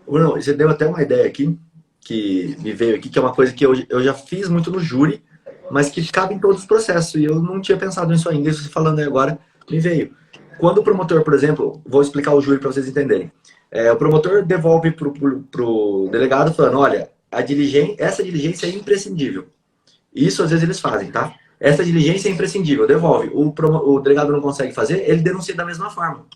Bruno, você deu até uma ideia aqui, que me veio aqui, que é uma coisa que eu já fiz muito no júri, mas que cabe em todos os processos. E eu não tinha pensado nisso ainda, isso você falando aí agora, me veio. Quando o promotor, por exemplo, vou explicar o júri para vocês entenderem. O promotor devolve pro delegado falando, olha, essa diligência é imprescindível. Isso às vezes eles fazem, tá? Essa diligência é imprescindível, devolve. O delegado não consegue fazer, ele denuncia da mesma forma.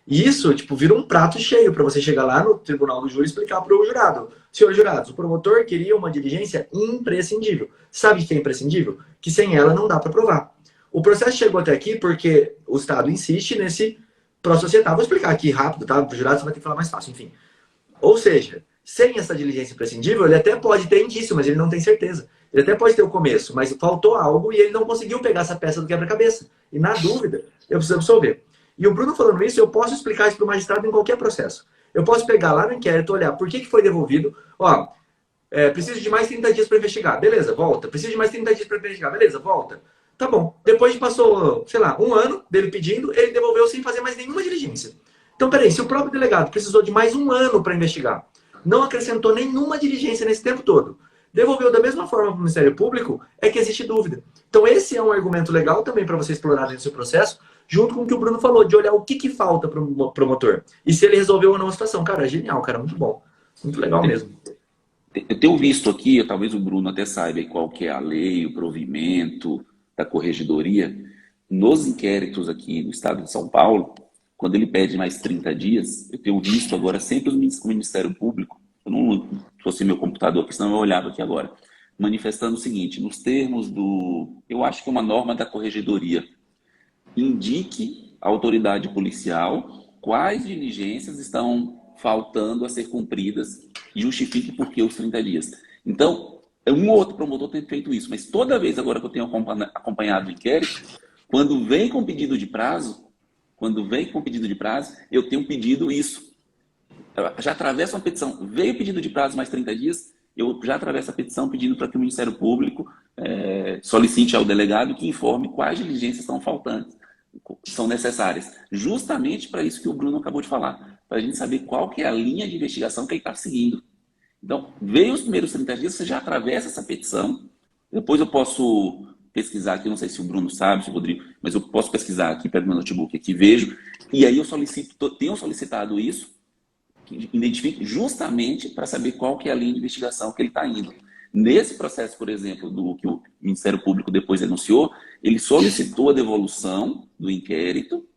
E isso, tipo, vira um prato cheio para você chegar lá no tribunal do júri e explicar para o jurado. Senhor jurados, o promotor queria uma diligência imprescindível. Sabe o que é imprescindível? Que sem ela não dá para provar. O processo chegou até aqui porque o Estado insiste nesse pró-societário. Vou explicar aqui rápido, tá? Para o jurado você vai ter que falar mais fácil, enfim. Ou seja, sem essa diligência imprescindível, ele até pode ter indício, mas ele não tem certeza. Ele até pode ter o começo, mas faltou algo e ele não conseguiu pegar essa peça do quebra-cabeça. E na dúvida, eu preciso absolver. E o Bruno falando isso, eu posso explicar isso para o magistrado em qualquer processo. Eu posso pegar lá no inquérito, olhar por que foi devolvido. Ó, preciso de mais 30 dias para investigar. Beleza, volta. Preciso de mais 30 dias para investigar. Beleza, volta. Tá bom. Depois passou, sei lá, um ano dele pedindo, ele devolveu sem fazer mais nenhuma diligência. Então, peraí, se o próprio delegado precisou de mais um ano para investigar, não acrescentou nenhuma diligência nesse tempo todo, devolveu da mesma forma para o Ministério Público, é que existe dúvida. Então, esse é um argumento legal também para você explorar dentro do seu processo, junto com o que o Bruno falou, de olhar o que falta para o promotor. E se ele resolveu ou não a situação. Cara, é genial, cara, muito bom. Muito legal mesmo. Eu tenho visto aqui, talvez o Bruno até saiba qual que é a lei, o provimento da corregedoria. Nos inquéritos aqui no estado de São Paulo, quando ele pede mais 30 dias, eu tenho visto agora sempre o Ministério Público, eu não trouxe meu computador aqui, senão eu olhava aqui agora, manifestando o seguinte, nos termos eu acho que é uma norma da corregedoria, indique à autoridade policial quais diligências estão faltando a ser cumpridas e justifique por que os 30 dias. Então, um ou outro promotor tem feito isso, mas toda vez agora que eu tenho acompanhado o inquérito, quando vem com pedido de prazo, eu tenho pedido isso. Já atravesso uma petição, veio pedido de prazo mais 30 dias, eu já atravesso a petição pedindo para que o Ministério Público solicite ao delegado que informe quais diligências estão faltantes, são necessárias. Justamente para isso que o Bruno acabou de falar, para a gente saber qual que é a linha de investigação que ele está seguindo. Então, veio os primeiros 30 dias, você já atravessa essa petição, depois eu posso pesquisar aqui, não sei se o Bruno sabe, se o Rodrigo, mas eu posso pesquisar aqui, pego meu notebook aqui, vejo, e aí eu tenho solicitado isso, que identifique justamente para saber qual que é a linha de investigação que ele está indo. Nesse processo, por exemplo, do que o Ministério Público depois denunciou, ele solicitou a devolução do inquérito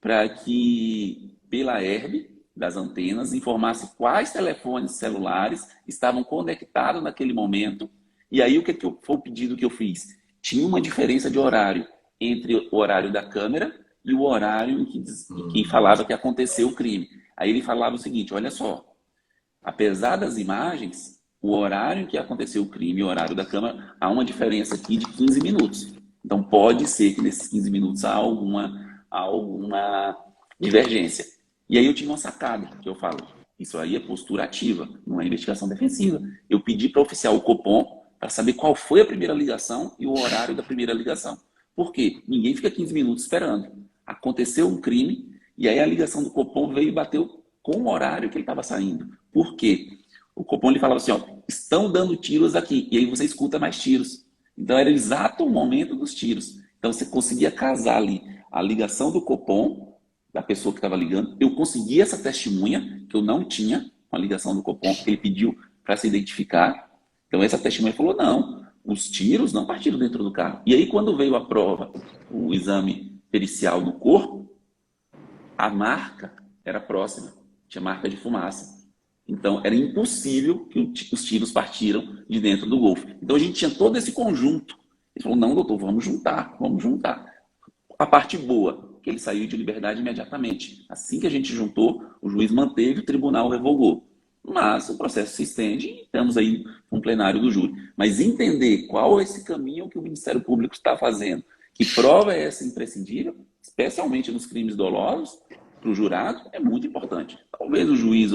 para que, pela herb das antenas, informasse quais telefones celulares estavam conectados naquele momento. E aí, foi o pedido que eu fiz? Tinha uma diferença de horário entre o horário da câmera e o horário em que falava que aconteceu o crime. Aí ele falava o seguinte, olha só, apesar das imagens, o horário em que aconteceu o crime e o horário da câmera, há uma diferença aqui de 15 minutos. Então, pode ser que nesses 15 minutos há alguma divergência. E aí eu tive uma sacada, que eu falo, isso aí é postura ativa, não é investigação defensiva. Eu pedi para o oficial o Copom para saber qual foi a primeira ligação e o horário da primeira ligação. Por quê? Ninguém fica 15 minutos esperando. Aconteceu um crime e aí a ligação do Copom veio e bateu com o horário que ele estava saindo. Por quê? O Copom ele falava assim, ó, estão dando tiros aqui. E aí você escuta mais tiros. Então era exato o momento dos tiros. Então você conseguia casar ali a ligação do Copom, da pessoa que estava ligando. Eu consegui essa testemunha, que eu não tinha, com a ligação do Copom, que ele pediu para se identificar. Então essa testemunha falou, não, os tiros não partiram dentro do carro. E aí quando veio a prova, o exame pericial do corpo, a marca era próxima, tinha marca de fumaça. Então, era impossível que os tiros partiram de dentro do Golf. Então, a gente tinha todo esse conjunto. Ele falou, não, doutor, vamos juntar, vamos juntar. A parte boa, que ele saiu de liberdade imediatamente. Assim que a gente juntou, o juiz manteve, o tribunal revogou. Mas o processo se estende e estamos aí com plenário do júri. Mas entender qual é esse caminho que o Ministério Público está fazendo, que prova é essa imprescindível, especialmente nos crimes dolosos, para o jurado, é muito importante. Talvez o juiz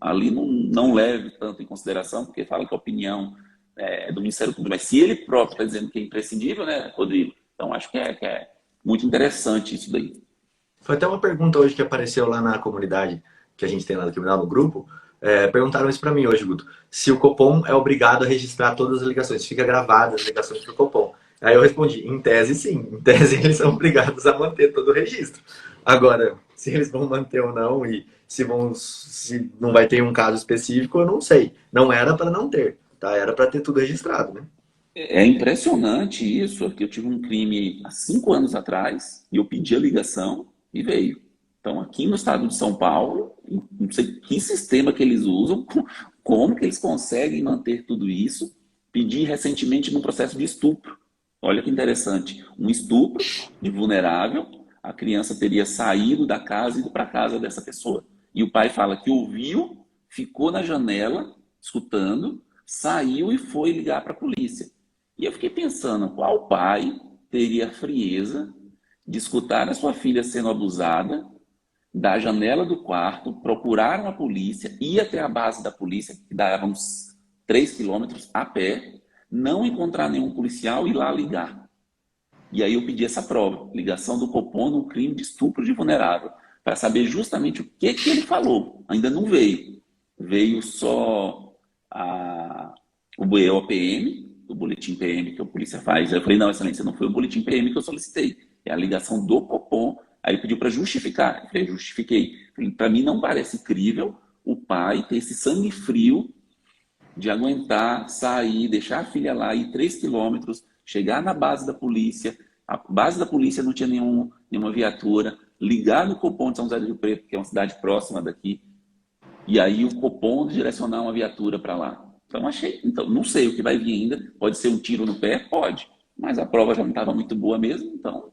ali não leve tanto em consideração, porque fala que a opinião é do Ministério Público, mas se ele próprio está dizendo que é imprescindível, né, Rodrigo? Então, acho que é muito interessante isso daí. Foi até uma pergunta hoje que apareceu lá na comunidade que a gente tem lá no criminal, no grupo. Perguntaram isso para mim hoje, Guto. Se o Copom é obrigado a registrar todas as ligações, fica gravadas as ligações para o Copom. Aí eu respondi, em tese sim. Em tese eles são obrigados a manter todo o registro. Agora, se eles vão manter ou não e se não vai ter um caso específico, eu não sei. Não era para não ter, tá? Era para ter tudo registrado, né? É impressionante isso, porque eu tive um crime há 5 anos atrás e eu pedi a ligação e veio. Então, aqui no estado de São Paulo, não sei que sistema que eles usam, como que eles conseguem manter tudo isso. Pedi recentemente no processo de estupro. Olha que interessante. Um estupro de vulnerável, a criança teria saído da casa e ido para a casa dessa pessoa. E o pai fala que ouviu, ficou na janela, escutando, saiu e foi ligar para a polícia. E eu fiquei pensando, qual pai teria a frieza de escutar a sua filha sendo abusada, da janela do quarto, procurar uma polícia, ir até a base da polícia, que dava uns 3 quilômetros a pé, não encontrar nenhum policial e ir lá ligar. E aí eu pedi essa prova, ligação do Copom no crime de estupro de vulnerável, para saber justamente o que ele falou. Ainda não veio. Veio só o BOPM, o boletim PM que a polícia faz. Aí eu falei, não, excelência, não foi o boletim PM que eu solicitei, é a ligação do Copom. Aí pediu para justificar. Eu falei, justifiquei. Para mim não parece crível o pai ter esse sangue frio de aguentar, sair, deixar a filha lá, ir 3 quilômetros, chegar na base da polícia. A base da polícia não tinha nenhuma viatura. Ligar no Copom de São José do Rio Preto, que é uma cidade próxima daqui. E aí o Copom direcionar uma viatura para lá. Então, não sei o que vai vir ainda. Pode ser um tiro no pé? Pode. Mas a prova já não estava muito boa mesmo, então...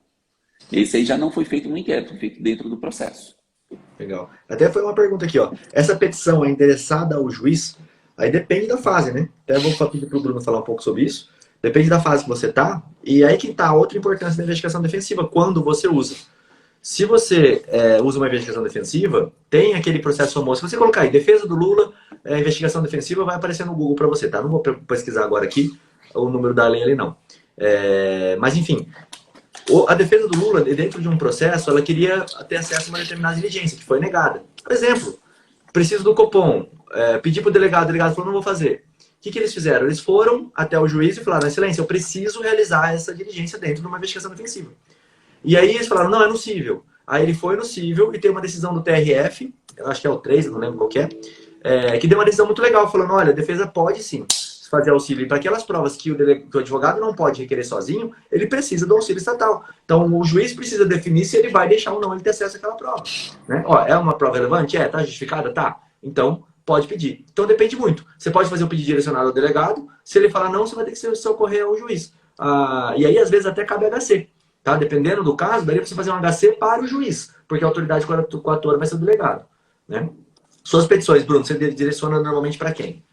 Esse aí já não foi feito no inquérito, foi feito dentro do processo. Legal. Até foi uma pergunta aqui, ó. Essa petição é endereçada ao juiz? Aí depende da fase, né? Até eu vou pedir para o Bruno falar um pouco sobre isso. Depende da fase que você tá. E aí que tá outra importância da investigação defensiva, quando você usa. Se você usa uma investigação defensiva, tem aquele processo famoso. Se você colocar aí, defesa do Lula, investigação defensiva, vai aparecer no Google para você, tá? Não vou pesquisar agora aqui o número da lei ali, não. Mas, enfim... A defesa do Lula, dentro de um processo, ela queria ter acesso a uma determinada diligência, que foi negada. Por exemplo, preciso do Copom, pedi para o delegado falou, não vou fazer. O que eles fizeram? Eles foram até o juiz e falaram, excelência, eu preciso realizar essa diligência dentro de uma investigação defensiva. E aí eles falaram, não, é no cível. Aí ele foi no cível e tem uma decisão do TRF, eu acho que é o 3, eu não lembro qual que que deu uma decisão muito legal, falando, olha, a defesa pode sim fazer auxílio. E para aquelas provas que o advogado não pode requerer sozinho, ele precisa do auxílio estatal. Então, o juiz precisa definir se ele vai deixar ou não ele ter acesso àquela prova. Né? Ó, é uma prova relevante? Tá justificada? Tá. Então, pode pedir. Então, depende muito. Você pode fazer o pedido direcionado ao delegado. Se ele falar não, você vai ter que socorrer ao juiz. E aí, às vezes, até cabe HC. Tá? Dependendo do caso, daí você fazer um HC para o juiz, porque a autoridade coatora vai ser o delegado. Né? Suas petições, Bruno, você direciona normalmente para quem?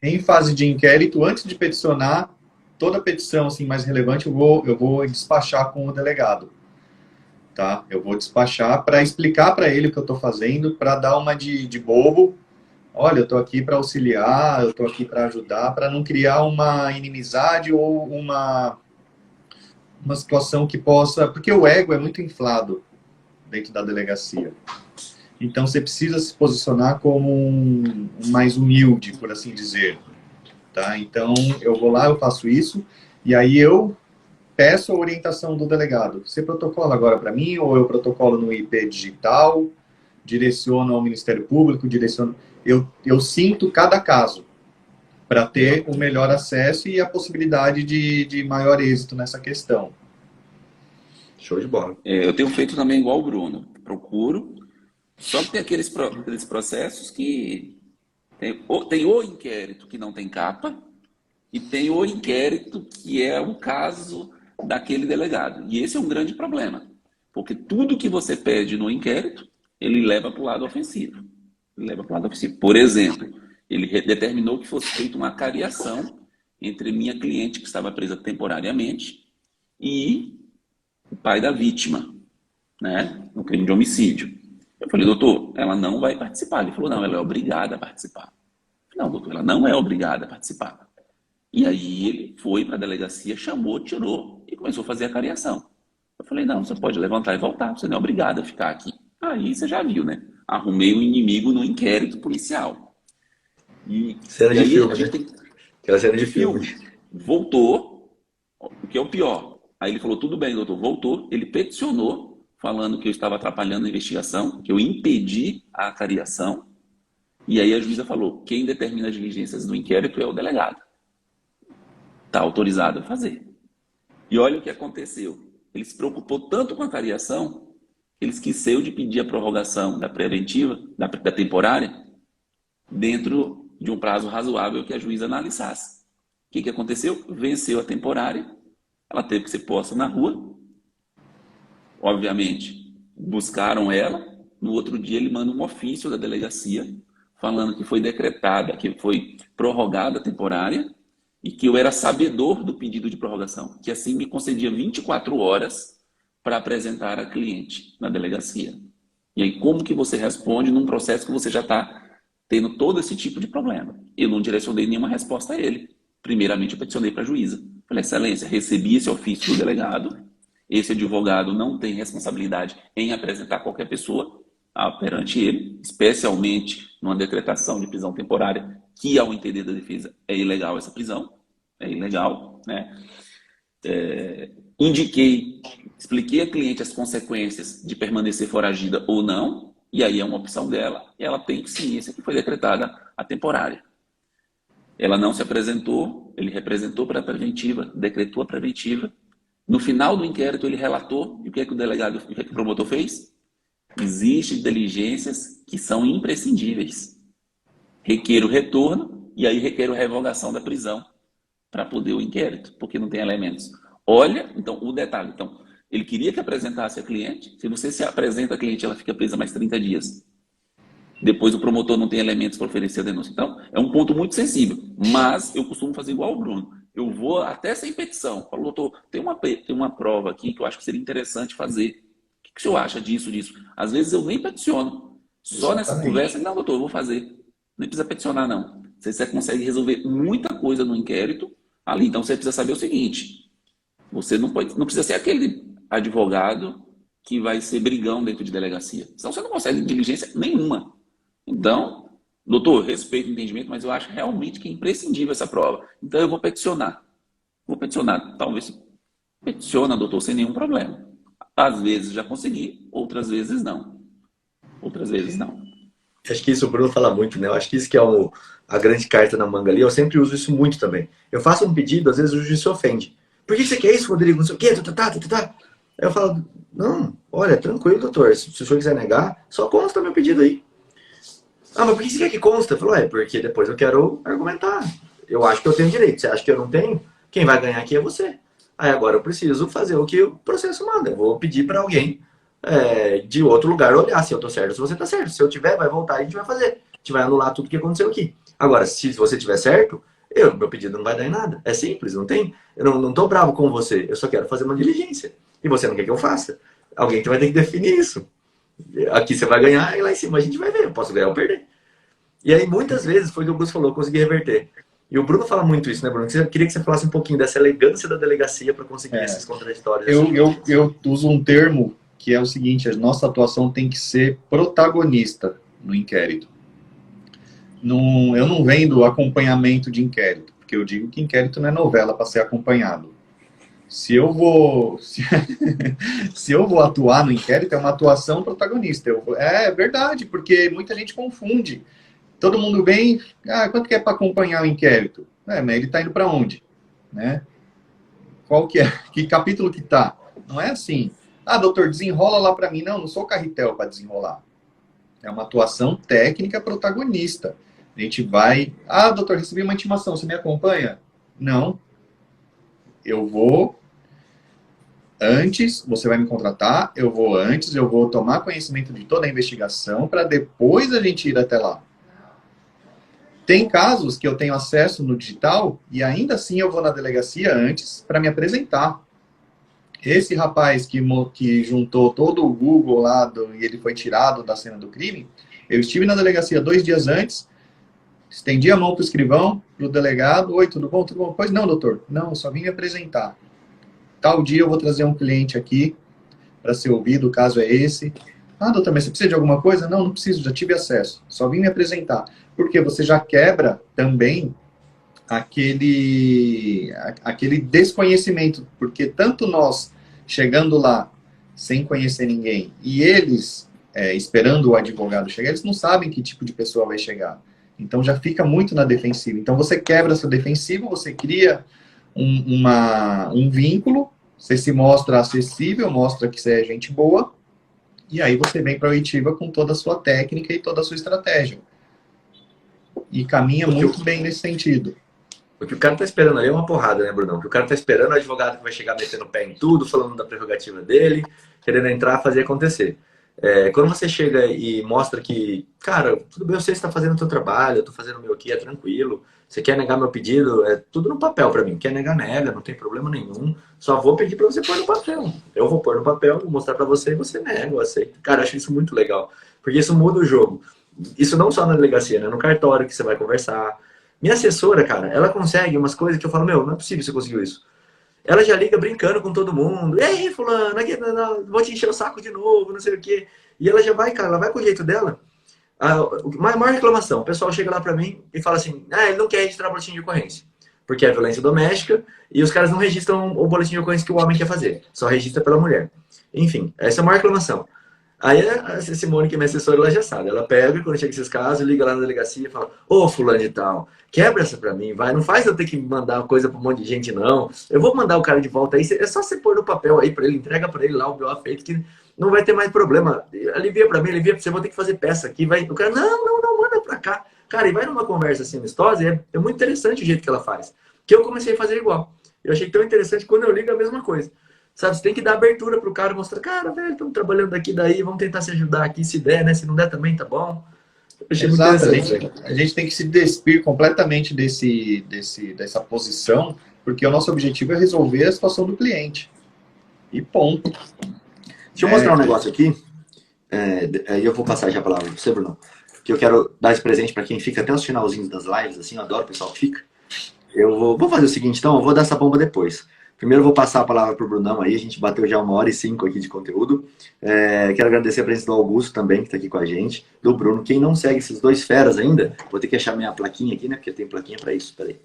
Em fase de inquérito, antes de peticionar, toda petição assim, mais relevante eu vou despachar com o delegado. Tá? Eu vou despachar para explicar para ele o que eu estou fazendo, para dar uma de bobo. Olha, eu estou aqui para auxiliar, eu estou aqui para ajudar, para não criar uma inimizade ou uma situação que possa... Porque o ego é muito inflado dentro da delegacia. Então, você precisa se posicionar como um mais humilde, por assim dizer. Tá? Então, eu vou lá, eu faço isso, e aí eu peço a orientação do delegado. Você protocola agora para mim, ou eu protocolo no IP digital, direciono ao Ministério Público, direciono... Eu sinto cada caso, para ter o melhor acesso e a possibilidade de maior êxito nessa questão. Show de bola. Eu tenho feito também igual o Bruno. Procuro Só que tem aqueles processos que tem o inquérito que não tem capa e tem o inquérito que é o caso daquele delegado. E esse é um grande problema, porque tudo que você pede no inquérito, ele leva para o lado ofensivo. Ele leva para o lado ofensivo. Por exemplo, ele determinou que fosse feita uma cariação entre minha cliente, que estava presa temporariamente, e o pai da vítima, né, no crime de homicídio. Eu falei, doutor, ela não vai participar. Ele falou, não, ela é obrigada a participar. Eu falei, não, doutor, ela não é obrigada a participar. E aí ele foi para a delegacia, chamou, tirou e começou a fazer a cariação. Eu falei, não, você pode levantar e voltar, você não é obrigado a ficar aqui. Aí você já viu, né? Arrumei um inimigo no inquérito policial. Cena de filme, a gente né? tem Aquela cena de filme. voltou, o que é o pior. Aí ele falou, tudo bem, doutor, voltou. Ele peticionou, falando que eu estava atrapalhando a investigação, que eu impedi a cariação. E aí a juíza falou, quem determina as diligências do inquérito é o delegado. Está autorizado a fazer. E olha o que aconteceu. Ele se preocupou tanto com a cariação, ele esqueceu de pedir a prorrogação da preventiva, da temporária, dentro de um prazo razoável que a juíza analisasse. O que aconteceu? Venceu a temporária, ela teve que ser posta na rua. Obviamente, buscaram ela. No outro dia, ele manda um ofício da delegacia falando que foi decretada, que foi prorrogada a temporária e que eu era sabedor do pedido de prorrogação, que assim me concedia 24 horas para apresentar a cliente na delegacia. E aí, como que você responde num processo que você já está tendo todo esse tipo de problema? Eu não direcionei nenhuma resposta a ele. Primeiramente, eu peticionei para a juíza. Falei, excelência, recebi esse ofício do delegado, esse advogado não tem responsabilidade em apresentar qualquer pessoa perante ele, especialmente numa decretação de prisão temporária, que, ao entender da defesa, é ilegal essa prisão, é ilegal, né? Expliquei à cliente as consequências de permanecer foragida ou não, e aí é uma opção dela, e ela tem ciência que foi decretada a temporária. Ela não se apresentou, ele representou para a preventiva, decretou a preventiva. No final do inquérito, ele relatou, e o que é que o delegado, o que é que o promotor fez? Existem diligências que são imprescindíveis. Requer o retorno, e aí requer a revogação da prisão para poder o inquérito, porque não tem elementos. Olha, então, o detalhe. Então, ele queria que apresentasse a cliente. Se você se apresenta a cliente, ela fica presa mais 30 dias. Depois o promotor não tem elementos para oferecer a denúncia. Então, é um ponto muito sensível. Mas eu costumo fazer igual o Bruno. Eu vou até sem petição. Falo, doutor, tem uma prova aqui que eu acho que seria interessante fazer. O que o senhor acha disso? Às vezes eu nem peticiono. Só nessa conversa, não, doutor, eu vou fazer. Nem precisa peticionar, não. Você consegue resolver muita coisa no inquérito ali. Então, você precisa saber o seguinte. Você não precisa ser aquele advogado que vai ser brigão dentro de delegacia. Senão você não consegue diligência nenhuma. Então, doutor, respeito o entendimento, mas eu acho realmente que é imprescindível essa prova. Então, eu vou peticionar. Talvez peticiona, doutor, sem nenhum problema. Às vezes já consegui, outras vezes não. Acho que isso o Bruno fala muito, né? Eu acho que isso que é a grande carta na manga ali. Eu sempre uso isso muito também. Eu faço um pedido, às vezes o juiz se ofende. Por que você quer isso, Rodrigo? Não sei o quê, Aí eu falo, não, olha, tranquilo, doutor. Se o senhor quiser negar, só consta meu pedido aí. Ah, mas por que você quer que consta? Eu falo, porque depois eu quero argumentar. Eu acho que eu tenho direito. Você acha que eu não tenho? Quem vai ganhar aqui é você. Aí agora eu preciso fazer o que o processo manda. Eu vou pedir para alguém de outro lugar olhar se eu tô certo, se você tá certo. Se eu tiver, vai voltar e a gente vai fazer. A gente vai anular tudo que aconteceu aqui. Agora, se você tiver certo, meu pedido não vai dar em nada. É simples, não tem? Eu não tô bravo com você. Eu só quero fazer uma diligência. E você não quer que eu faça. Alguém que vai ter que definir isso. Aqui você vai ganhar e lá em cima a gente vai ver. Eu posso ganhar ou perder. E aí, muitas vezes, foi o que o Bruno falou, eu consegui reverter. E o Bruno fala muito isso, né, Bruno? Eu queria que você falasse um pouquinho dessa elegância da delegacia para conseguir esses contraditórios. Eu uso um termo que é o seguinte, a nossa atuação tem que ser protagonista no inquérito. Eu não vendo acompanhamento de inquérito, porque eu digo que inquérito não é novela para ser acompanhado. Se eu vou atuar no inquérito, é uma atuação protagonista. É verdade, porque muita gente confunde. Todo mundo vem, quanto que é para acompanhar o inquérito? Mas ele está indo para onde? Né? Qual que é? Que capítulo que tá? Não é assim. Doutor, desenrola lá para mim. Não sou carretel para desenrolar. É uma atuação técnica protagonista. A gente vai... Ah, doutor, recebi uma intimação, você me acompanha? Não. Eu vou antes, você vai me contratar, eu vou antes, eu vou tomar conhecimento de toda a investigação para depois a gente ir até lá. Tem casos que eu tenho acesso no digital e ainda assim eu vou na delegacia antes para me apresentar. Esse rapaz que juntou todo o Google lá e ele foi tirado da cena do crime, eu estive na delegacia 2 dias antes, estendi a mão para o escrivão, para o delegado, oi, tudo bom? Tudo bom? Pois não, doutor. Não, eu só vim me apresentar. Tal dia eu vou trazer um cliente aqui para ser ouvido, o caso é esse. Ah, doutor, mas você precisa de alguma coisa? Não, não preciso, já tive acesso. Só vim me apresentar. Porque você já quebra também aquele desconhecimento. Porque tanto nós chegando lá sem conhecer ninguém e eles esperando o advogado chegar, eles não sabem que tipo de pessoa vai chegar. Então já fica muito na defensiva. Então você quebra essa defensiva, você cria um vínculo, você se mostra acessível, mostra que você é gente boa, e aí você vem para a oitiva com toda a sua técnica e toda a sua estratégia. E caminha muito bem nesse sentido. O que o cara tá esperando ali é uma porrada, né, Brunão? O que o cara tá esperando é o advogado que vai chegar metendo o pé em tudo, falando da prerrogativa dele, querendo entrar, fazer acontecer. Quando você chega e mostra que, cara, tudo bem, eu sei que você está fazendo o seu trabalho, eu tô fazendo o meu aqui, é tranquilo. Você quer negar meu pedido, é tudo no papel para mim. Quer negar, nega, não tem problema nenhum. Só vou pedir para você pôr no papel. Eu vou pôr no papel, vou mostrar para você e você nega, eu aceito. Cara, eu acho isso muito legal, porque isso muda o jogo. Isso não só na delegacia, né? No cartório que você vai conversar. Minha assessora, cara, ela consegue umas coisas que eu falo, meu, não é possível que você conseguiu isso. Ela já liga brincando com todo mundo. E aí, fulano, aqui, não, vou te encher o saco de novo, não sei o quê. E ela já vai, cara, ela vai com o jeito dela. A maior reclamação, o pessoal chega lá pra mim e fala assim, ele não quer registrar boletim de ocorrência. Porque é violência doméstica e os caras não registram o boletim de ocorrência que o homem quer fazer. Só registra pela mulher. Enfim, essa é a maior reclamação. Aí a Simone, que é minha assessora, ela já sabe. Ela pega, quando chega esses casos, liga lá na delegacia e fala, ô fulano e tal, quebra essa pra mim, vai. Não faz eu ter que mandar uma coisa pra um monte de gente, não. Eu vou mandar o cara de volta aí. É só você pôr no papel aí pra ele, entrega pra ele lá o BO feito, que não vai ter mais problema. Alivia pra mim, alivia pra você, vou ter que fazer peça aqui. Vai. O cara, não, manda pra cá. Cara, e vai numa conversa assim amistosa, e é muito interessante o jeito que ela faz. Que eu comecei a fazer igual. Eu achei tão interessante, quando eu ligo, a mesma coisa. Sabe, você tem que dar abertura pro cara, mostrar, cara, velho, estamos trabalhando daqui daí, vamos tentar se ajudar aqui, se der, né? Se não der também, tá bom. Eu achei muito interessante. A gente tem que se despir completamente dessa posição, porque o nosso objetivo é resolver a situação do cliente. E ponto. Deixa eu mostrar um negócio aqui, aí eu vou passar já a palavra para você, Bruno, que eu quero dar esse presente para quem fica até os finalzinhos das lives, assim, eu adoro o pessoal que fica. Eu vou fazer o seguinte, então, eu vou dar essa bomba depois. Primeiro eu vou passar a palavra para o Brunão aí, a gente bateu já 1h05 aqui de conteúdo. Quero agradecer a presença do Augusto também, que está aqui com a gente, do Bruno. Quem não segue esses dois feras ainda, vou ter que achar minha plaquinha aqui, né? Porque tem plaquinha para isso, peraí.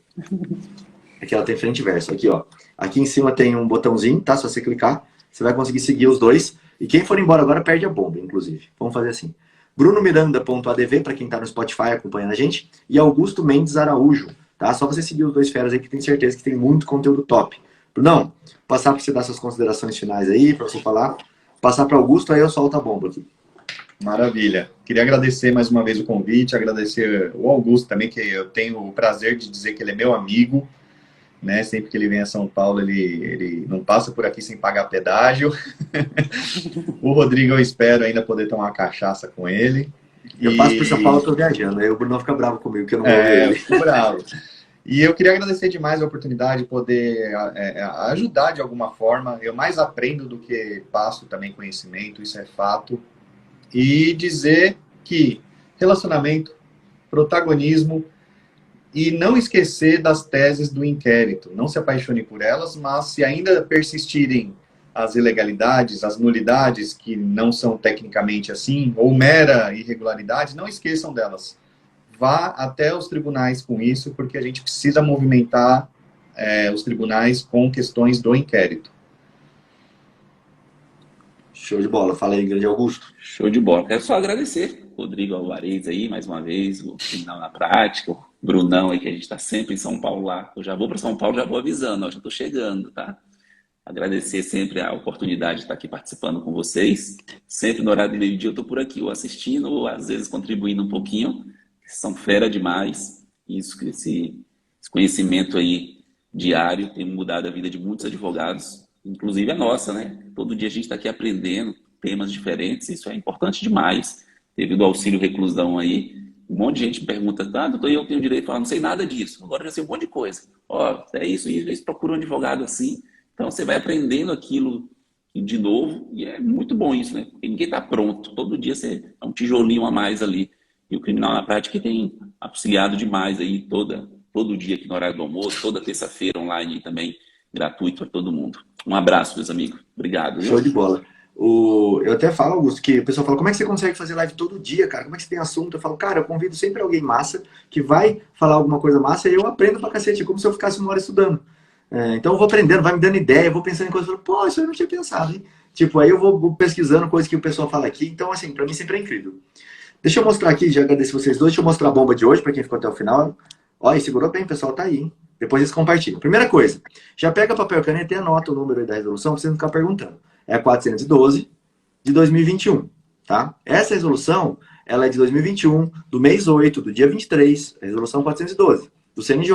Aqui ela tem frente e verso, aqui ó. Aqui em cima tem um botãozinho, tá? Se você clicar, você vai conseguir seguir os dois. E quem for embora agora perde a bomba, inclusive. Vamos fazer assim. brunomiranda.adv, para quem está no Spotify acompanhando a gente, e Augusto Mendes Araújo, tá? Só você seguir os dois feras aí que tem certeza que tem muito conteúdo top. Brunão, passar para você dar suas considerações finais aí, para você falar. Passar para Augusto, aí eu solto a bomba aqui. Maravilha. Queria agradecer mais uma vez o convite, agradecer o Augusto também, que eu tenho o prazer de dizer que ele é meu amigo, né? Sempre que ele vem a São Paulo, ele não passa por aqui sem pagar pedágio. O Rodrigo, eu espero ainda poder tomar uma cachaça com ele. Eu passo por São Paulo, eu tô viajando, aí o Bruno fica bravo comigo, que eu não vou ver ele. Eu fico bravo. E eu queria agradecer demais a oportunidade de poder ajudar de alguma forma. Eu mais aprendo do que passo também conhecimento, isso é fato. E dizer que relacionamento, protagonismo e não esquecer das teses do inquérito. Não se apaixone por elas, mas se ainda persistirem as ilegalidades, as nulidades, que não são tecnicamente assim, ou mera irregularidade, não esqueçam delas. Vá até os tribunais com isso, porque a gente precisa movimentar os tribunais com questões do inquérito. Show de bola. Fala aí, grande Augusto. Show de bola. Quero só agradecer Rodrigo Alvarez aí, mais uma vez, o Criminal na Prática, o Brunão aí, que a gente está sempre em São Paulo lá. Eu já vou para São Paulo, já vou avisando, ó, já estou chegando, tá? Agradecer sempre a oportunidade de estar aqui participando com vocês. Sempre no horário do meio-dia eu estou por aqui, ou assistindo, ou às vezes contribuindo um pouquinho. São fera demais. Esse conhecimento aí diário tem mudado a vida de muitos advogados, inclusive a nossa, né? Todo dia a gente está aqui aprendendo temas diferentes, isso é importante demais. Teve do auxílio reclusão aí, um monte de gente me pergunta, doutor, eu tenho direito de falar, não sei nada disso, agora eu já sei um monte de coisa. É isso, procura um advogado assim. Então você vai aprendendo aquilo de novo e é muito bom isso, né? Porque ninguém está pronto. Todo dia você é um tijolinho a mais ali. E o Criminal na Prática tem auxiliado demais aí todo dia aqui no horário do almoço, toda terça-feira online também, gratuito para todo mundo. Um abraço, meus amigos. Obrigado. Viu? Show de bola. Eu até falo, Augusto, que o pessoal fala, como é que você consegue fazer live todo dia, cara? Como é que você tem assunto? Eu falo, cara, eu convido sempre alguém massa que vai falar alguma coisa massa e eu aprendo pra cacete, como se eu ficasse uma hora estudando. Então eu vou aprendendo, vai me dando ideia, eu vou pensando em coisas, eu falo, pô, isso eu não tinha pensado, hein? Tipo, aí eu vou pesquisando coisas que o pessoal fala aqui, então assim, pra mim sempre é incrível. Deixa eu mostrar aqui, já agradeço vocês dois, deixa eu mostrar a bomba de hoje pra quem ficou até o final. Olha, segurou bem, o pessoal tá aí, hein? Depois eles compartilham. Primeira coisa, já pega papel e caneta e anota o número aí da resolução pra você não ficar perguntando. É 412 de 2021, tá? Essa resolução, ela é de 2021, do mês 8, do dia 23, a resolução 412, do CNJ.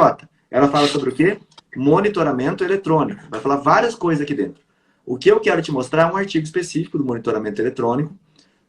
Ela fala sobre o quê? Monitoramento eletrônico. Vai falar várias coisas aqui dentro. O que eu quero te mostrar é um artigo específico do monitoramento eletrônico.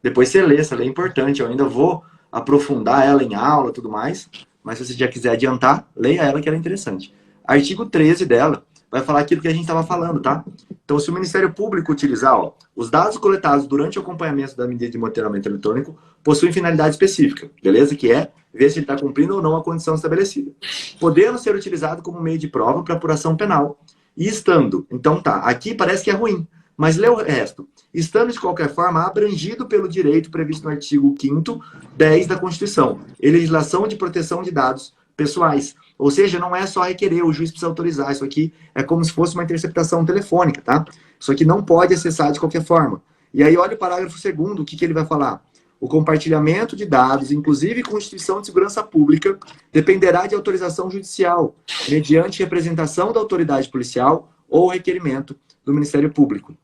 Depois você lê, essa lei é importante. Eu ainda vou aprofundar ela em aula e tudo mais. Mas se você já quiser adiantar, leia ela que ela é interessante. Artigo 13 dela vai falar aquilo que a gente estava falando, tá? Então, se o Ministério Público utilizar, os dados coletados durante o acompanhamento da medida de monitoramento eletrônico possuem finalidade específica, beleza? Que é ver se ele está cumprindo ou não a condição estabelecida. Podendo ser utilizado como meio de prova para apuração penal. E estando, então tá, aqui parece que é ruim, mas lê o resto. Estando, de qualquer forma, abrangido pelo direito previsto no artigo 5º, 10 da Constituição, e legislação de proteção de dados pessoais. Ou seja, não é só requerer, o juiz precisa autorizar. Isso aqui é como se fosse uma interceptação telefônica, tá? Isso aqui não pode acessar de qualquer forma. E aí, olha o parágrafo 2º, o que ele vai falar? O compartilhamento de dados, inclusive com instituição de segurança pública, dependerá de autorização judicial, mediante representação da autoridade policial ou requerimento do Ministério Público.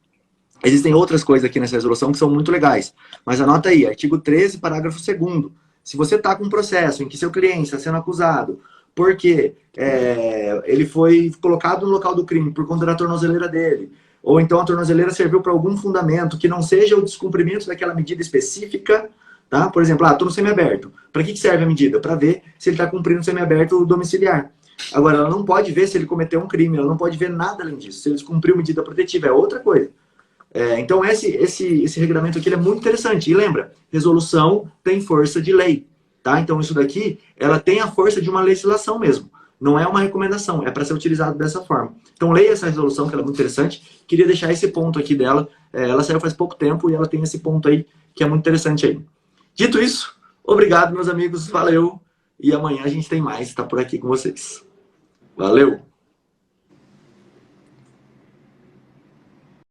Existem outras coisas aqui nessa resolução que são muito legais, mas anota aí, artigo 13, parágrafo 2º. Se você está com um processo em que seu cliente está sendo acusado porque ele foi colocado no local do crime por conta da tornozeleira dele, ou então a tornozeleira serviu para algum fundamento que não seja o descumprimento daquela medida específica, tá? Por exemplo, estou no semiaberto. Para que serve a medida? Para ver se ele está cumprindo o semiaberto domiciliar. Agora, ela não pode ver se ele cometeu um crime, ela não pode ver nada além disso. Se ele descumpriu medida protetiva, é outra coisa. Então, esse regulamento aqui ele é muito interessante. E lembra, resolução tem força de lei. Tá? Então, isso daqui, ela tem a força de uma legislação mesmo. Não é uma recomendação, é para ser utilizado dessa forma. Então, leia essa resolução, que ela é muito interessante. Queria deixar esse ponto aqui dela. Ela saiu faz pouco tempo e ela tem esse ponto aí, que é muito interessante aí. Dito isso, obrigado, meus amigos. Valeu. E amanhã a gente tem mais. Tá por aqui com vocês. Valeu.